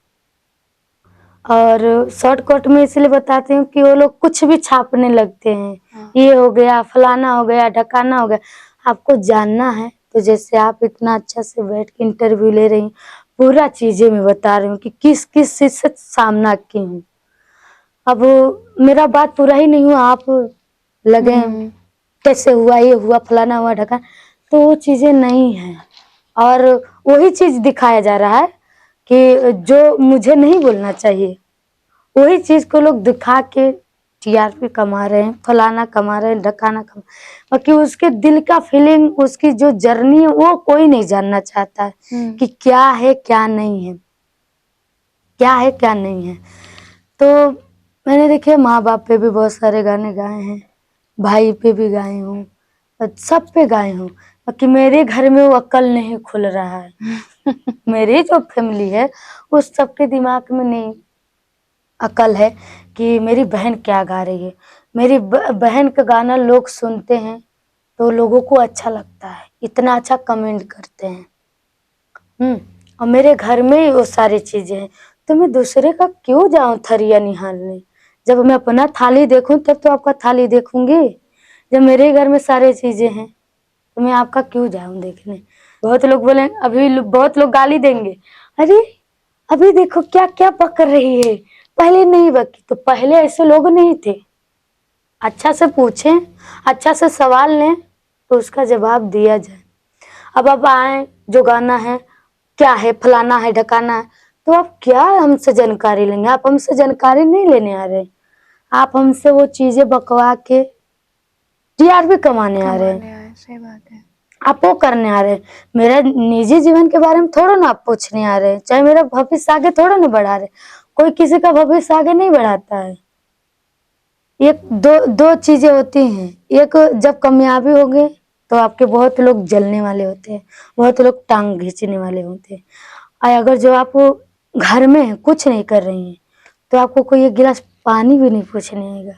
और शॉर्ट कोट में इसलिए बताती हूँ कि वो लोग कुछ भी छापने लगते हैं। ये हो गया, फलाना हो गया, ढकाना हो गया। आपको जानना है तो जैसे आप इतना अच्छा से बैठ के इंटरव्यू ले रही हैं, पूरा चीजें मैं बता रही हूँ कि किस किस चीज से सामना की हूँ। अब मेरा बात पूरा ही नहीं हुआ, आप लगे कैसे हुआ, ये हुआ, फलाना हुआ, ढका, तो वो चीजें नहीं है। और वही चीज दिखाया जा रहा है कि जो मुझे नहीं बोलना चाहिए, वही चीज को लोग दिखा के टीआरपी कमा रहे हैं, फलाना कमा रहे हैं, ढकाना कमा, बाकी उसके दिल का फीलिंग, उसकी जो जर्नी है वो कोई नहीं जानना चाहता है कि क्या है क्या नहीं है, क्या है क्या नहीं है। तो मैंने देखिए माँ बाप पे भी बहुत सारे गाने गाए हैं, भाई पे भी गाई हूँ, सब पे गाई हूँ, बाकी मेरे घर में वो अक्ल नहीं खुल रहा है। मेरी जो फैमिली है उस सबके दिमाग में नहीं अकल है कि मेरी बहन क्या गा रही है। मेरी बहन का गाना लोग सुनते हैं तो लोगों को अच्छा लगता है, इतना अच्छा कमेंट करते हैं। और मेरे घर में ही वो सारी चीजें हैं, तो मैं दूसरे का क्यों जाऊं थरिया निहालने। जब मैं अपना थाली देखूं तब तो आपका थाली देखूंगी। जब मेरे घर में सारी चीजें हैं तो मैं आपका क्यों जाऊं देखने। बहुत लोग बोले, अभी बहुत लोग गाली देंगे, अरे अभी देखो क्या क्या पकड़ रही है, पहले नहीं बकी। तो पहले ऐसे लोग नहीं थे। अच्छा से पूछें, अच्छा से सवाल लें तो उसका जवाब दिया जाए। अब आए जो गाना है, क्या है, फलाना है, ढकाना है, तो आप क्या हमसे जानकारी लेंगे? आप हमसे जानकारी नहीं लेने आ रहे, आप हमसे वो चीजें बकवा के टीआरपी कमाने आ रहे हैं। सही बात है। आप वो करने आ रहे हैं। मेरा निजी जीवन के बारे में थोड़ा ना आप पूछने आ रहे हैं, चाहे मेरा भविष्य आगे थोड़ा ना बढ़ा रहे। कोई किसी का भविष्य आगे नहीं बढ़ाता है। एक दो चीजें होती हैं, एक जब कामयाबी होगे तो आपके बहुत लोग जलने वाले होते हैं, बहुत लोग टांग खींचने वाले होते हैं। और अगर जो आप घर में हैं, कुछ नहीं कर रही हैं, तो आपको कोई एक गिलास पानी भी नहीं पूछने आएगा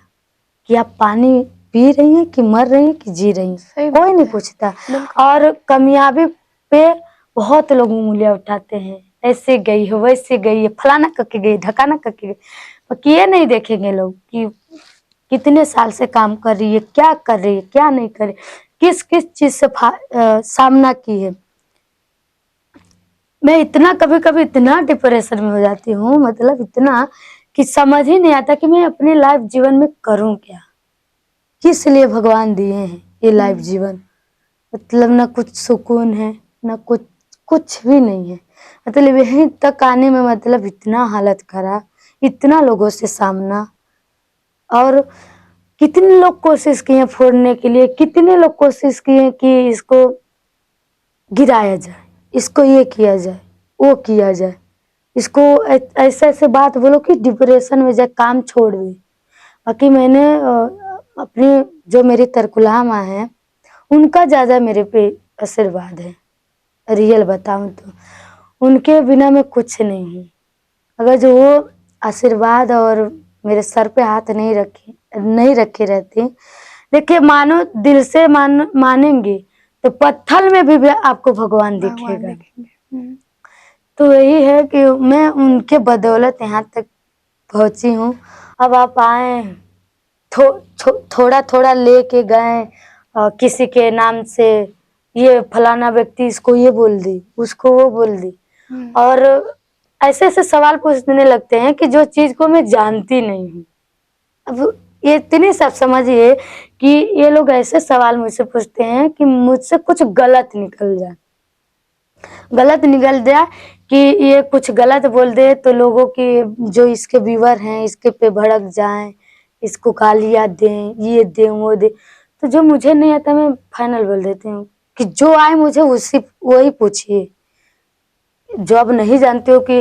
कि आप पानी पी रही हैं कि मर रही हैं कि जी रही हैं, कोई नहीं पूछता। और कामयाबी पे बहुत लोग उंगलियां उठाते हैं, ऐसे गई हो, वैसे गई है, फलाना करके गई, ढकाना करके गई, बाकी ये नहीं देखेंगे लोग कि कितने साल से काम कर रही है, क्या कर रही है, क्या नहीं कर रही, किस किस चीज से सामना की है। मैं इतना कभी कभी इतना डिप्रेशन में हो जाती हूँ, मतलब इतना कि समझ ही नहीं आता कि मैं अपने लाइफ जीवन में करूं क्या, किस लिए भगवान दिए हैं ये लाइफ जीवन। मतलब ना कुछ सुकून है, ना कुछ कुछ भी नहीं है। मतलब यहीं तक आने में मतलब इतना हालत खराब, इतना लोगों से सामना, और कितने लोग कोशिश किए फोड़ने के लिए, कितने लोग कोशिश किए कि इसको गिराया जाए, इसको ये किया जाए, वो किया जाए, इसको ऐसे-ऐसे बात बोलो कि डिप्रेशन में जाए, काम छोड़ दे। बाकी मैंने अपनी जो मेरी तरकुलहा माँ हैं, उनका ज़्यादा मेरे पे आशीर्वाद है। रियल बताऊँ तो, उनके बिना मैं कुछ नहीं हूँ। अगर जो वो आशीर्वाद और मेरे सर पे हाथ नहीं रखे रहते, देखिए मानो दिल से मानेंगे तो पत्थर में भी आपको भगवान दिखेगा। तो यही है कि मैं उनके बदौलत यहाँ तक पहुँची हूँ। अब आप आए, थोड़ा-थोड़ा लेके गए किसी के नाम से, ये फलाना व्यक्ति इसको ये बोल दी, उसको वो बोल दी, और ऐसे-ऐसे सवाल पूछने लगते हैं कि जो चीज़ को मैं जानती नहीं हूँ। अब ये इतनी सब समझिए कि ये लोग ऐसे सवाल मुझसे पूछते हैं कि मुझसे कुछ गलत निकल जाए कि ये कुछ गलत बोल दे तो लोगों की जो इसके व्यूअर हैं इसके पे भड़क जाएं, इसको गालियाँ दें, ये दें, वो दें। तो जो मुझे नहीं आता मैं फाइनल बोल देती हूँ कि जो आए मुझे वही पूछिए। जो अब नहीं जानते हो कि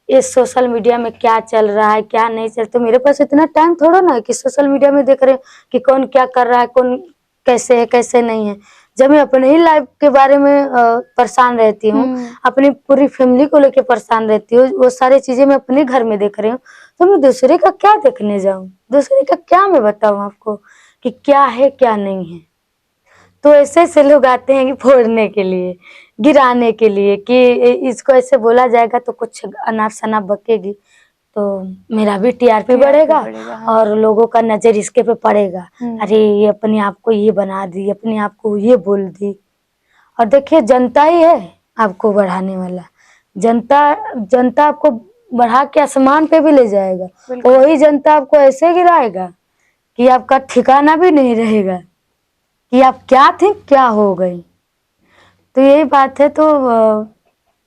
इस सोशल मीडिया में क्या चल रहा है, क्या नहीं चल, तो मेरे पास इतना टाइम थोड़ा ना है कि सोशल मीडिया में देख रहे हो कि कौन क्या कर रहा है, कौन कैसे है, कैसे नहीं है। जब मैं अपने ही लाइफ के बारे में परेशान रहती हूँ, अपनी पूरी फैमिली को लेके परेशान रहती हूँ, वो सारी चीज़ें मैं अपने घर में देख रही हूँ, तो मैं दूसरे का क्या देखने जाऊँ? दूसरे का क्या मैं बताऊँ आपको कि क्या है, क्या नहीं है? तो ऐसे-ऐसे लोग आते हैं कि फोड़ने के लिए, गिराने के लिए कि इसको ऐसे बोला जाएगा तो कुछ अनाप-शनाप बकेगी, तो मेरा भी टीआरपी बढ़ेगा और लोगों का नज़र इसके पे पड़ेगा। अरे! ये अपने आप को ये बना दी, अपने आप को ये बोल दी। और देखिए जनता ही है आपको बढ़ाने वाला। जनता जनता आपको बढ़ा के आसमान पे भी ले जाएगा। वही जनता आपको ऐसे गिराएगा कि आपका ठिकाना भी नहीं रहेगा कि आप क्या थे, क्या हो गई। तो यही बात है। तो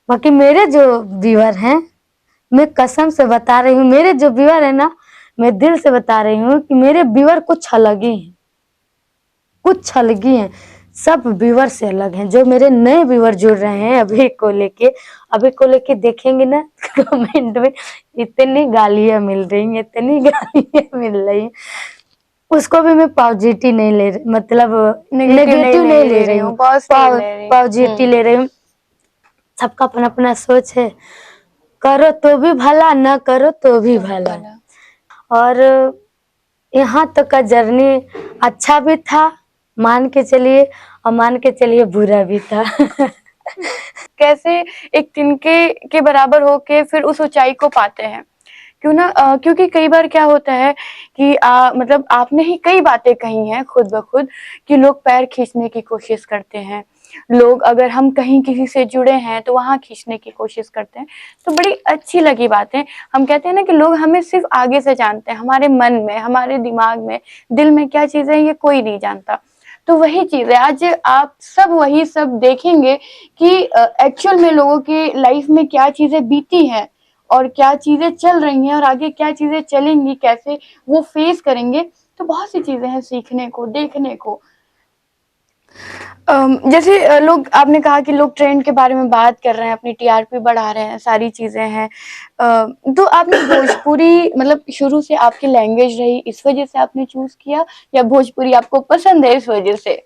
बाकी मेरे जो व्यूअर हैं, मैं कसम से बता रही हूँ, मेरे जो व्यूअर है ना, मैं दिल से बता रही हूँ कि मेरे व्यूअर कुछ अलग ही हैं, कुछ अलग ही हैं। सब व्यूअर से अलग हैं। जो मेरे नए व्यूअर जुड़ रहे हैं अभी को लेके देखेंगे ना कमेंट में इतनी गालियाँ मिल रही हैं, इतनी गालियाँ मिल रही हैं। उसको भी मैं पॉजिटिव नहीं ले रही, मतलब नेगेटिव नहीं ले रही हूँ, पॉजिटिव ले रही हूँ। सबका अपना-अपना सोच है। करो तो भी भला, ना करो तो भी भला। और यहाँ तक का जर्नी अच्छा भी था, मान के चलिए, और मान के चलिए बुरा भी था। कैसे एक तिनके के बराबर होके फिर उस ऊंचाई को पाते हैं? क्यों ना क्योंकि कई बार क्या होता है कि मतलब आपने ही कई बातें कही हैं खुद ब खुद कि लोग पैर खींचने की कोशिश करते हैं। लोग अगर हम कहीं किसी से जुड़े हैं तो वहाँ खींचने की कोशिश करते हैं। तो बड़ी अच्छी लगी बातें। हम कहते हैं ना कि लोग हमें सिर्फ आगे से जानते हैं, हमारे मन में, हमारे दिमाग में, दिल में क्या चीज़ें हैं ये कोई नहीं जानता। तो वही चीज़ है, आज आप सब वही सब देखेंगे कि एक्चुअल में लोगों के लाइफ में क्या चीज़ें बीती हैं और क्या चीज़ें चल रही हैं और आगे क्या चीज़ें चलेंगी, कैसे वो फेस करेंगे। तो बहुत सी चीज़ें हैं सीखने को, देखने को। जैसे लोग, आपने कहा कि लोग ट्रेंड के बारे में बात कर रहे हैं, अपनी टीआरपी बढ़ा रहे हैं, सारी चीज़ें हैं। तो आपने भोजपुरी मतलब शुरू से आपकी लैंग्वेज रही, इस वजह से आपने चूज़ किया या भोजपुरी आपको पसंद है इस वजह से?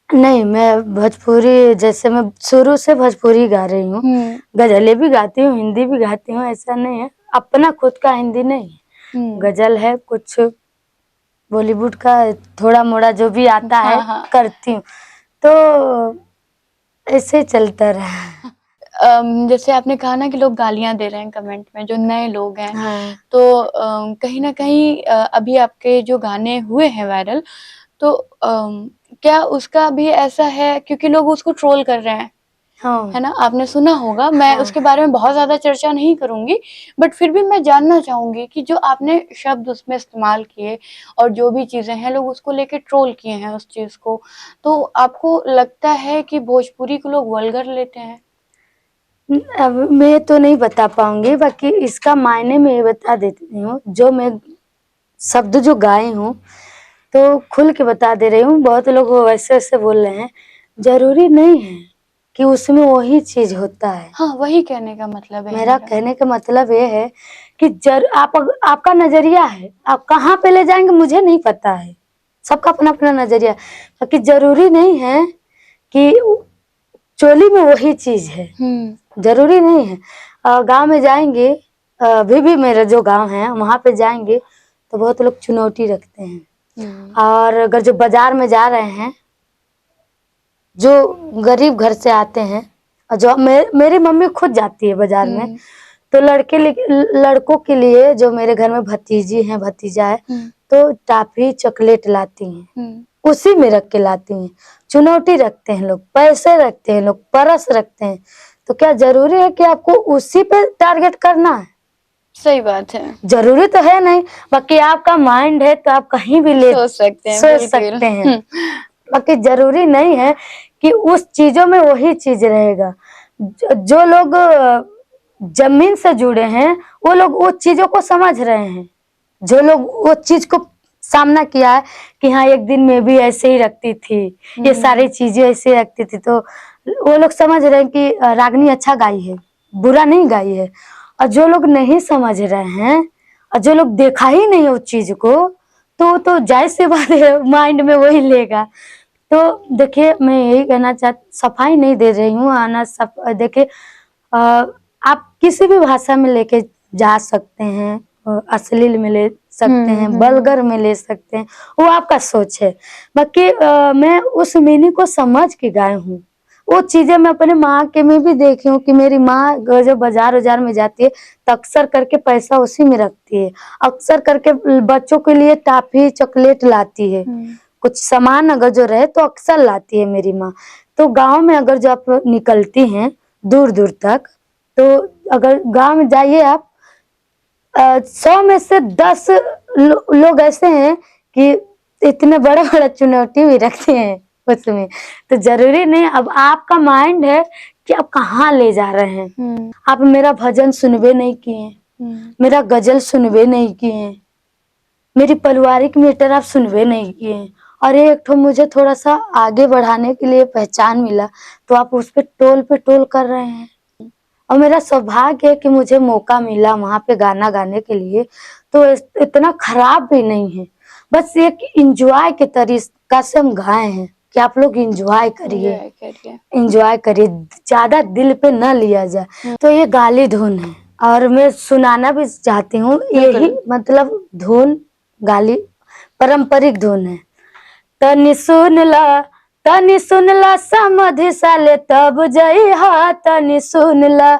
नहीं, मैं भोजपुरी, जैसे मैं शुरू से भोजपुरी गा रही हूँ, गज़लें भी गाती हूँ, हिंदी भी गाती हूँ, ऐसा नहीं है। अपना खुद का हिंदी नहीं है, गज़ल है, कुछ बॉलीवुड का थोड़ा-मोड़ा जो भी आता है करती हूँ। तो ऐसे चलता रहा। जैसे आपने कहा ना कि लोग गालियाँ दे रहे हैं कमेंट में, जो नए लोग हैं। हाँ। तो कहीं न कहीं अभी आपके जो गाने हुए हैं वायरल, तो क्या उसका भी ऐसा है क्योंकि लोग उसको ट्रोल कर रहे हैं हाँ, है ना? आपने सुना होगा, मैं हाँ। उसके बारे में बहुत ज़्यादा चर्चा नहीं करूँगी, बट फिर भी मैं जानना चाहूँगी कि जो आपने शब्द उसमें इस्तेमाल किए और जो भी चीज़ें हैं, लोग उसको लेके ट्रोल किए हैं उस चीज़ को, तो आपको लगता है कि भोजपुरी को लोग वल्गर लेते हैं? अब मैं तो नहीं बता पाऊँगी, बाकी इसका मायने मैं ये बता देती हूँ, जो मैं शब्द जो गाई हूँ, तो खुल के बता दे रही हूँ। बहुत लोग वैसे-वैसे बोल रहे हैं, ज़रूरी नहीं है कि उसमें वही चीज़ होता है। हाँ, वही कहने का मतलब है मेरा मेरा। कहने का मतलब ये है कि आपका नज़रिया है, आप कहाँ पे ले जाएँगे मुझे नहीं पता है, सबका अपना-अपना नज़रिया है, बाकी ज़रूरी नहीं है कि चोली में वही चीज़ है, हुँ, ज़रूरी नहीं है। गाँव में जाएँगे, अभी भी मेरा जो गाँव है वहाँ पे जाएँगे तो बहुत लोग चुनौती रखते हैं। हुँ, और अगर जो बाज़ार में जा रहे हैं, जो गरीब घर से आते हैं, और जो मेरी मम्मी खुद जाती है बाज़ार में, हुँ, तो लड़कों के लिए जो मेरे घर में भतीजी हैं, भतीजा है, हुँ, तो टॉफ़ी, चॉकलेट लाती हैं, हुँ, उसी में रख के लाती हैं। चुनौती रखते हैं लोग, पैसे रखते हैं लोग, परस रखते हैं, तो क्या ज़रूरी है कि आपको उसी पे टारगेट करना है? सही बात है। ज़रूरी तो है नहीं, बाकी आपका माइंड है तो आप कहीं भी ले सोच सकते हैं, सोच बिल्कुल। सकते हैं। बाकी ज़रूरी नहीं है कि उस चीज़ों में वही चीज़ रहेगा। जो लोग ज़मीन से जुड़े हैं, वो लोग उस चीज़ों को समझ रहे हैं। जो लोग वो चीज़ को सामना किया है कि हाँ, एक दिन मैं भी ऐसे ही रखती थी, ये सारी हुँ, चीज़ें ऐसे रखती थी, तो वो लोग समझ रहे हैं कि रागिनी अच्छा गाई है, बुरा नहीं गाई है। और जो लोग नहीं समझ रहे हैं और जो लोग देखा ही नहीं है उस चीज़ को, तो ज़ाहिर-सी बात है माइंड में वही लेगा। तो देखिए, मैं यही कहना सफाई नहीं दे रही हूँ, आना देखिए, आप किसी भी भाषा में लेके जा सकते हैं, अश्लील में ले सकते हुँ, हैं, हुँ, वल्गर में ले सकते हैं, वो आपका सोच है। बाकी मैं उस मीनिंग को समझ के गाई हूँ। वो चीज़ें मैं अपने माँ के में भी देखी हूँ कि मेरी माँ जब बाज़ार-वाज़ार में जाती है, तो अक्सर करके पैसा उसी में रखती है। अक्सर करके बच्चों के लिए टॉफ़ी, चॉकलेट लाती है। हुँ, कुछ सामान अगर जो रहे तो अक्सर लाती है मेरी माँ। तो गाँव में अगर जो आप निकलती हैं दूर-दूर तक, तो अगर गाँव में जाइए आप, 100 में से 10 लोग ऐसे हैं कि इतने बड़े-बड़े चुनौती भी रखते हैं उसमें। तो ज़रूरी नहीं, अब आपका माइंड है कि आप कहाँ ले जा रहे हैं। हुँ, आप मेरा भजन सुनबे नहीं किए, हुँ, मेरा गज़ल सुनबे नहीं किए, मेरी पारिवारिक मैटर आप सुनबे नहीं किए, और एक ठो मुझे थोड़ा-सा आगे बढ़ाने के लिए पहचान मिला, तो आप उस पे टोल कर रहे हैं। और मेरा सौभाग्य है कि मुझे मौका मिला वहाँ पे गाना गाने के लिए, तो इतना खराब भी नहीं है। बस एक एन्जॉय के तरीक़ा से हम गाए हैं कि आप लोग एन्जॉय करिए। एन्जॉय करिए, ज़्यादा दिल पे ना लिया जाए। हुँ, तो ये गाली धुन है और मैं सुनाना भी चाहती हूँ, यही बिल्कुल। मतलब धुन, गाली पारंपरिक धुन है। तनि सुन ला, तनि सुन ला समधि साले तब जइहा, तनि सुन ला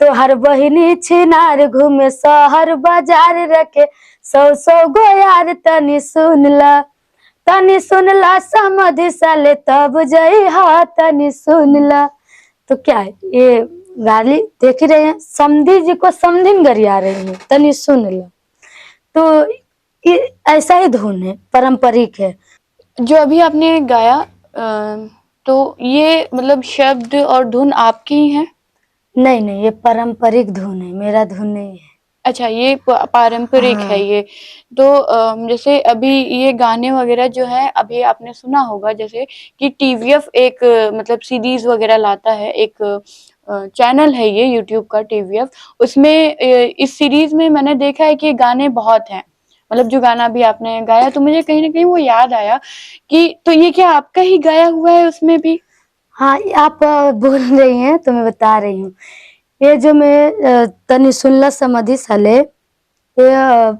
तोहर बहिनी छिनार घूमे शहर बाजार रखे 100 गो यार, तनि सुन ला समधि साले तब जइहा, तनि सुन ला। तो क्या है ये गाली देख ही रहे हैं, समधी जी को समधिन गरिया रही है, तनि सुन ला। तो ये ऐसा ही धुन है, पारंपरिक है। जो अभी आपने गाया तो ये मतलब शब्द और धुन आपकी ही हैं? नहीं, नहीं, ये पारंपरिक धुन है, मेरा धुन नहीं है। अच्छा, ये पारंपरिक है हाँ, ये। तो जैसे अभी ये गाने वग़ैरह जो हैं, अभी आपने सुना होगा जैसे कि टीवीएफ एक मतलब सीरीज़ वग़ैरह लाता है, एक चैनल है ये यूट्यूब का टीवीएफ। उसमें इस सीरीज़ में मैंने देखा है कि ये गाने बहुत हैं। मतलब जो गाना अभी आपने गाया तो मुझे कहीं न कहीं वो याद आया कि तो ये क्या आपका ही गाया हुआ है उसमें भी? हाँ, ये आप बोल रही हैं तो मैं बता रही हूँ। ये जो मैं तनि सुनला समधि साले, ये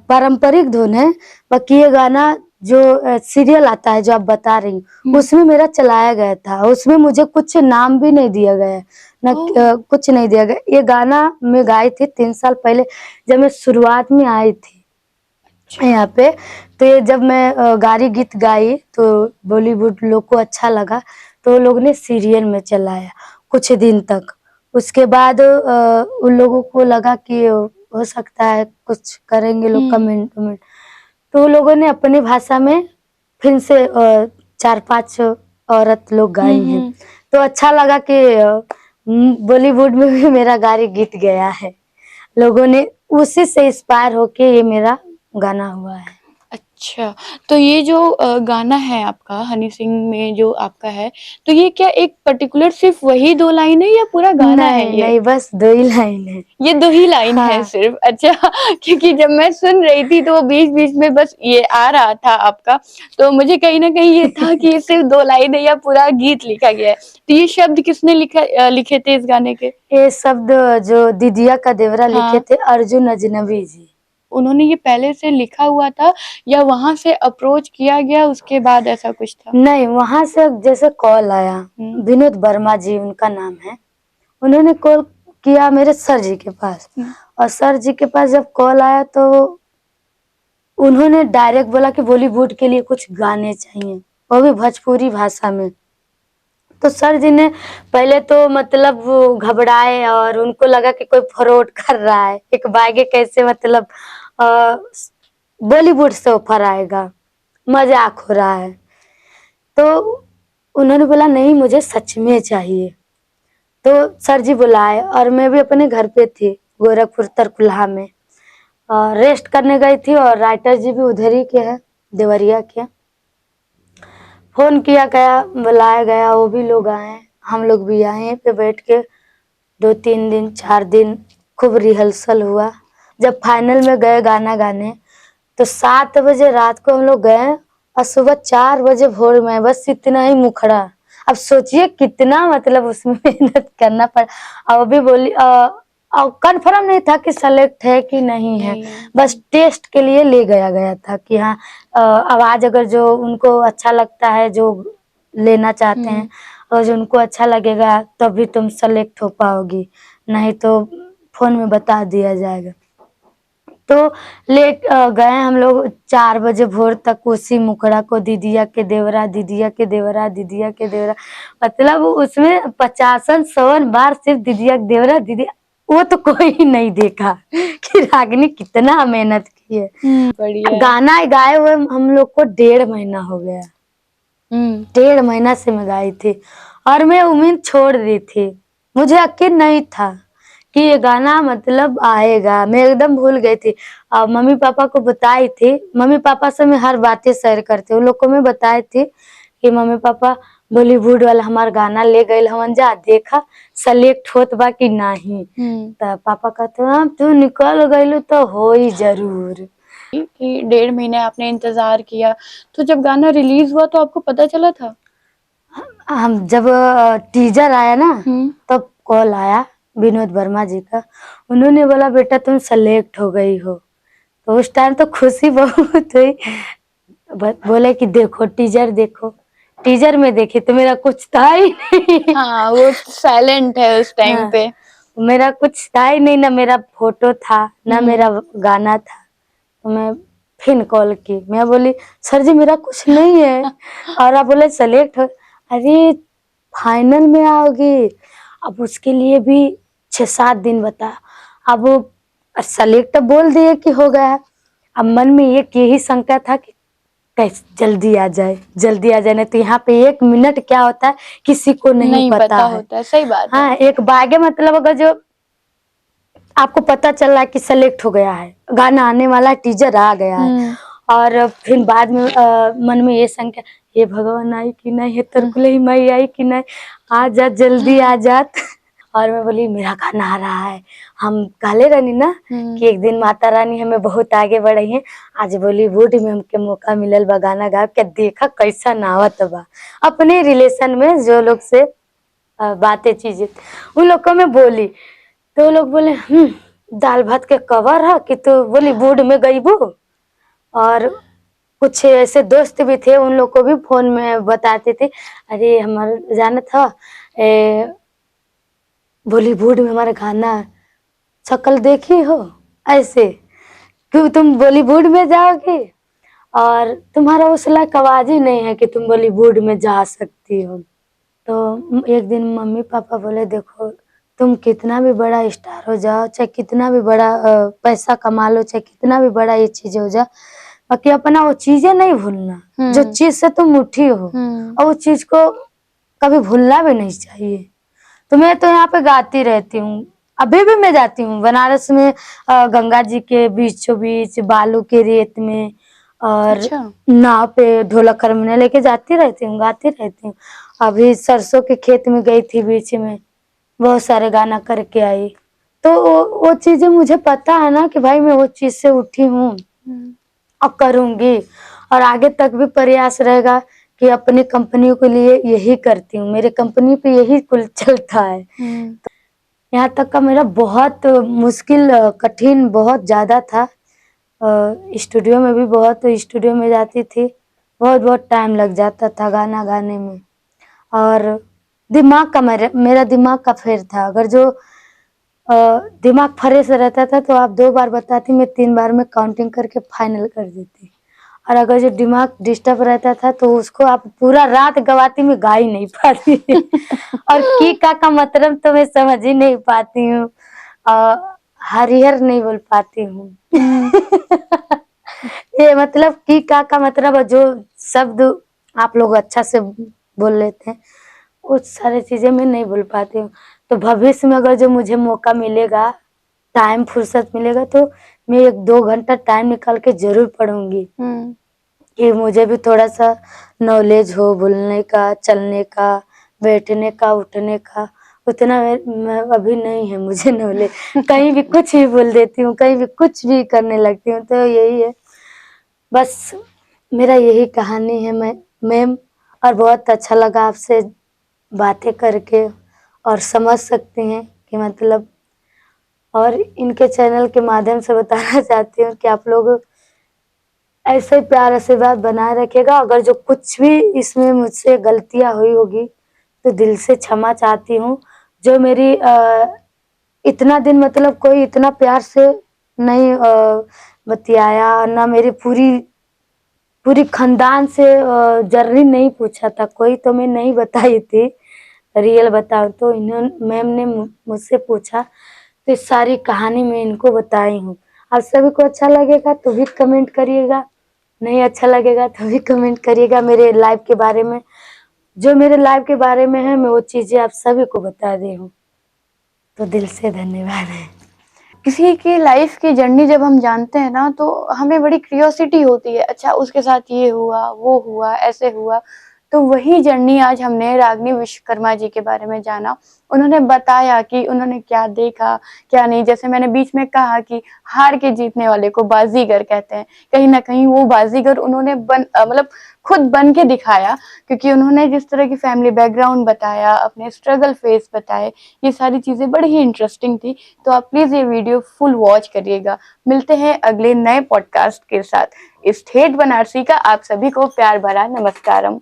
पारंपरिक धुन है। बाकी ये गाना जो सीरियल आता है जो आप बता रही हैं, हुँ। उसमें मेरा चलाया गया था। उसमें मुझे कुछ नाम भी नहीं दिया गया है, ना ओह! कुछ नहीं दिया गया। ये गाना मैं गाई थी 3 साल पहले, जब मैं शुरुआत में आई थी अच्छा। यहाँ पे। तो ये जब मैं गारी गीत गाई तो बॉलीवुड लोग को अच्छा लगा, तो लोग ने सीरियल में चलाया। कुछ दिन तक। उसके बाद उन लोगों को लगा कि हो सकता है कुछ करेंगे लोग कमेंट वमेंट, तो उन लोगों ने अपनी भाषा में फिर से 4-5 औरत लोग गाई हैं। तो अच्छा लगा कि बॉलीवुड में भी मेरा गारी गीत गया है। लोगों ने उसी से इंस्पायर होके ये मेरा गाना हुआ है। अच्छा, तो ये जो गाना है आपका हनी सिंह में जो आपका है, तो ये क्या एक पर्टिकुलर सिर्फ़ वही 2 लाइन है या पूरा गाना है नहीं, ये? नहीं बस 2 ही लाइन है। ये 2 ही लाइन है हाँ। सिर्फ़, अच्छा क्योंकि जब मैं सुन रही थी तो बीच-बीच में बस ये आ रहा था आपका, तो मुझे कहीं न कहीं ये था कि ये सिर्फ़ 2 लाइन है या पूरा गीत लिखा गया है। तो ये शब्द किसने लिखे थे इस गाने के? ये शब्द जो दीदिया का देवरा लिखे हाँ। थे अर्जुन अजनबी जी। उन्होंने ये पहले से लिखा हुआ था या वहाँ से अप्रोच किया गया उसके बाद ऐसा कुछ था? नहीं, वहाँ से जैसे कॉल आया, हुँ। विनोद वर्मा जी उनका नाम है। उन्होंने कॉल किया मेरे सर जी के पास, हुँ। और सर जी के पास जब कॉल आया तो उन्होंने डायरेक्ट बोला कि बॉलीवुड के लिए कुछ गाने चाहिए, वो भी भोजपुरी भाषा में। तो सर जी ने पहले तो मतलब वो घबराए और उनको लगा कि कोई फ्रॉड कर रहा है, एक बागे कैसे मतलब बॉलीवुड से ऑफर आएगा, मजाक हो रहा है। तो उन्होंने बोला नहीं मुझे सच में चाहिए। तो सर जी बुलाए और मैं भी अपने घर पे थी गोरखपुर तरकुलहा में, रेस्ट करने गई थी और राइटर जी भी उधर ही के हैं, देवरिया के। फ़ोन किया गया, बुलाया गया, वो भी लोग आए, हम लोग भी आए, यहीं पे बैठ के 2-3 दिन 4 दिन खूब रिहर्सल हुआ। जब फाइनल में गए गाना गाने, तो 7 बजे रात को हम लोग गए और सुबह 4 बजे भोर में बस इतना ही मुखड़ा। अब सोचिए कितना मतलब उसमें मेहनत करना पड़ा। और वो भी बोली कन्फर्म नहीं था कि सेलेक्ट है कि नहीं है, बस टेस्ट के लिए ले गया गया था कि हाँ आवाज़ अगर जो उनको अच्छा लगता है, जो लेना चाहते हैं और जो उनको अच्छा लगेगा तभी तुम सेलेक्ट हो पाओगी, नहीं तो फ़ोन में बता दिया जाएगा। तो गए हम लोग 4 बजे भोर तक उसी मुखड़ा को दीदिया के देवरा, दीदिया के देवरा, दीदिया के देवरा, मतलब उसमें 50-100 बार सिर्फ दीदिया के देवरा दीदिया, वो तो कोई नहीं देखा कि रागिनी कितना मेहनत की है। बढ़िया है। गाना गाए हुए हम लोग को 1.5 महीना हो गया। 1.5 महीना से मैं गाई थी और मैं उम्मीद छोड़ दी थी। मुझे यकीन नहीं था कि ये गाना मतलब आएगा, मैं एकदम भूल गई थी। मम्मी पापा को बताई थी, मम्मी पापा से मैं हर बातें शेयर करती हूँ। उन लोग को मैं बताई थी कि मम्मी पापा बॉलीवुड वाला हमार गाना ले गइल हवन जा देखा सेलेक्ट होत बा कि नाही। त पापा कहते हाँ तू निकल गइलू तो होई ज़रूर। कि 1.5 महीने आपने इंतज़ार किया, तो जब गाना रिलीज़ हुआ तो आपको पता चला था? हम जब टीज़र आया ना हुँ। तब कॉल आया विनोद वर्मा जी का। उन्होंने बोला बेटा तुम सेलेक्ट हो गई हो। तो उस टाइम तो खुशी बहुत हुई। बोले कि देखो टीज़र देखो। टीज़र में देखी तो मेरा कुछ था ही नहीं। हाँ, वो साइलेंट है उस टाइम हाँ, पे। मेरा कुछ था ही नहीं, ना मेरा फ़ोटो था, ना मेरा गाना था। तो मैं फिर कॉल की, मैं बोली सर जी मेरा कुछ नहीं है और आप बोले सेलेक्ट हो। अरे फाइनल में आओगी, अब उसके लिए भी 6-7 दिन बता। अब सेलेक्ट तो बोल दिए कि हो गया, अब मन में एक यही शंका था कि कैसे जल्दी आ जाए, जल्दी आ जाए, नहीं तो यहाँ पे 1 मिनट क्या होता है किसी को नहीं पता है। होता है, सही बात है। हाँ, एक बागे मतलब अगर जो आपको पता चल रहा है कि सेलेक्ट हो गया है, गाना आने वाला है, टीज़र आ गया है और फिर बाद में मन में ये शंका हे भगवान आई कि नहीं, हे तरकुलही माई आई कि नहीं, आ जा जल्दी आ जा। और मैं बोली मेरा गाना आ रहा है। हम कहले रहनी ना कि एक दिन माता रानी हमें बहुत आगे बढ़ई है, आज बॉलीवुड में हमके मौका मिलल बा गाना गावे के, देखा कैसन आवत बा। अपने रिलेशन में जो लोग से बातें चीजें उन लोग को मैं बोली, तो वो लोग बोले दाल भात के कवर है कि तू बॉलीवुड में गईबू। और कुछ ऐसे दोस्त भी थे, उन लोग को भी फोन में बताते थे, अरे हमारा जाना था बॉलीवुड में हमारा गाना, शक्ल देखी हो ऐसे, क्यों तुम बॉलीवुड में जाओगी और तुम्हारा उस लायक आवाज ही नहीं है कि तुम बॉलीवुड में जा सकती हो। तो एक दिन मम्मी पापा बोले देखो तुम कितना भी बड़ा स्टार हो जाओ, चाहे कितना भी बड़ा पैसा कमा लो, चाहे कितना भी बड़ा ये चीज़ हो जाए, बाकी अपना वो चीज़ें नहीं भूलना, जो चीज़ से तुम उठी हो और उस चीज़ को कभी भूलना भी नहीं चाहिए। तो मैं तो यहाँ पे गाती रहती हूँ, अभी भी मैं जाती हूँ बनारस में गंगा जी के बीचों-बीच बालू के रेत में और अच्छा। नाव पे ढोलक हारमोनिया लेके जाती रहती हूँ, गाती रहती हूँ। अभी सरसों के खेत में गई थी बीच में, बहुत सारे गाना करके आई। तो वो चीज़ें मुझे पता है ना कि भाई मैं वो चीज़ से उठी हूँ और करूँगी और आगे तक भी प्रयास रहेगा कि अपनी कंपनी के लिए यही करती हूँ, मेरे कंपनी पे यही कुल चलता है। यहाँ तक का मेरा बहुत मुश्किल कठिन बहुत ज़्यादा था। स्टूडियो में भी बहुत स्टूडियो में जाती थी, बहुत टाइम लग जाता था गाना गाने में और दिमाग का मेरा दिमाग का फेर था। अगर जो दिमाग फ्रेश रहता था तो आप 2 बार बताती, मैं 3 बार में काउंटिंग करके फाइनल कर देती। और अगर जो दिमाग डिस्टर्ब रहता था तो उसको आप पूरा रात गवाती, मैं गा ही नहीं पाती। और की का मतलब तो मैं समझ ही नहीं पाती हूँ। हरिहर नहीं बोल पाती हूँ। ये मतलब की का मतलब जो शब्द आप लोग अच्छा से बोल लेते हैं, वो सारी चीज़ें मैं नहीं बोल पाती हूँ। तो भविष्य में अगर जो मुझे मौका मिलेगा, टाइम फुर्सत मिलेगा तो मैं 1-2 घंटा टाइम निकाल के ज़रूर पढ़ूँगी। कि मुझे भी थोड़ा-सा नॉलेज हो बोलने का, चलने का, बैठने का, उठने का, उतना मैं अभी नहीं है मुझे नॉलेज। कहीं भी कुछ भी बोल देती हूँ, कहीं भी कुछ भी करने लगती हूँ, तो यही है। बस मेरा यही कहानी है मैम और बहुत अच्छा लगा आपसे बातें करके और समझ सकती हैं कि मतलब और इनके चैनल के माध्यम से बताना चाहती हूँ कि आप लोग ऐसे ही प्यार आशीर्वाद बनाए रखिएगा। अगर जो कुछ भी इसमें मुझसे गलतियाँ हुई होगी तो दिल से क्षमा चाहती हूँ। जो मेरी इतना दिन मतलब कोई इतना प्यार से नहीं बतियाया, ना मेरी पूरी खानदान से जर्नी नहीं पूछा था कोई, तो मैं नहीं बताई थी। रियल बताऊँ तो मैम ने मुझसे पूछा, तो इस सारी कहानी मैं इनको बताई हूँ। आप सभी को अच्छा लगेगा तो भी कमेंट करिएगा, नहीं अच्छा लगेगा तो भी कमेंट करिएगा मेरे लाइफ के बारे में। जो मेरे लाइफ के बारे में है मैं वो चीज़ें आप सभी को बता दी हूँ। तो दिल से धन्यवाद है। किसी की लाइफ की जर्नी जब हम जानते हैं ना तो हमें बड़ी क्यूरियोसिटी होती है, अच्छा उसके साथ ये हुआ, वो हुआ, ऐसे हुआ। तो वही जर्नी आज हमने रागिनी विश्वकर्मा जी के बारे में जाना। उन्होंने बताया कि उन्होंने क्या देखा, क्या नहीं। जैसे मैंने बीच में कहा कि हार के जीतने वाले को बाजीगर कहते हैं। कहीं न कहीं वो बाजीगर उन्होंने मतलब खुद बन के दिखाया, क्योंकि उन्होंने जिस तरह की फैमिली बैकग्राउंड बताया, अपने स्ट्रगल फेस बताए, ये सारी चीज़ें बड़ी ही इंटरेस्टिंग थी। तो आप प्लीज़ ये वीडियो फुल वॉच करिएगा। मिलते हैं अगले नए पॉडकास्ट के साथ। इस ठेठ बनारसी का आप सभी को प्यार भरा नमस्कारम।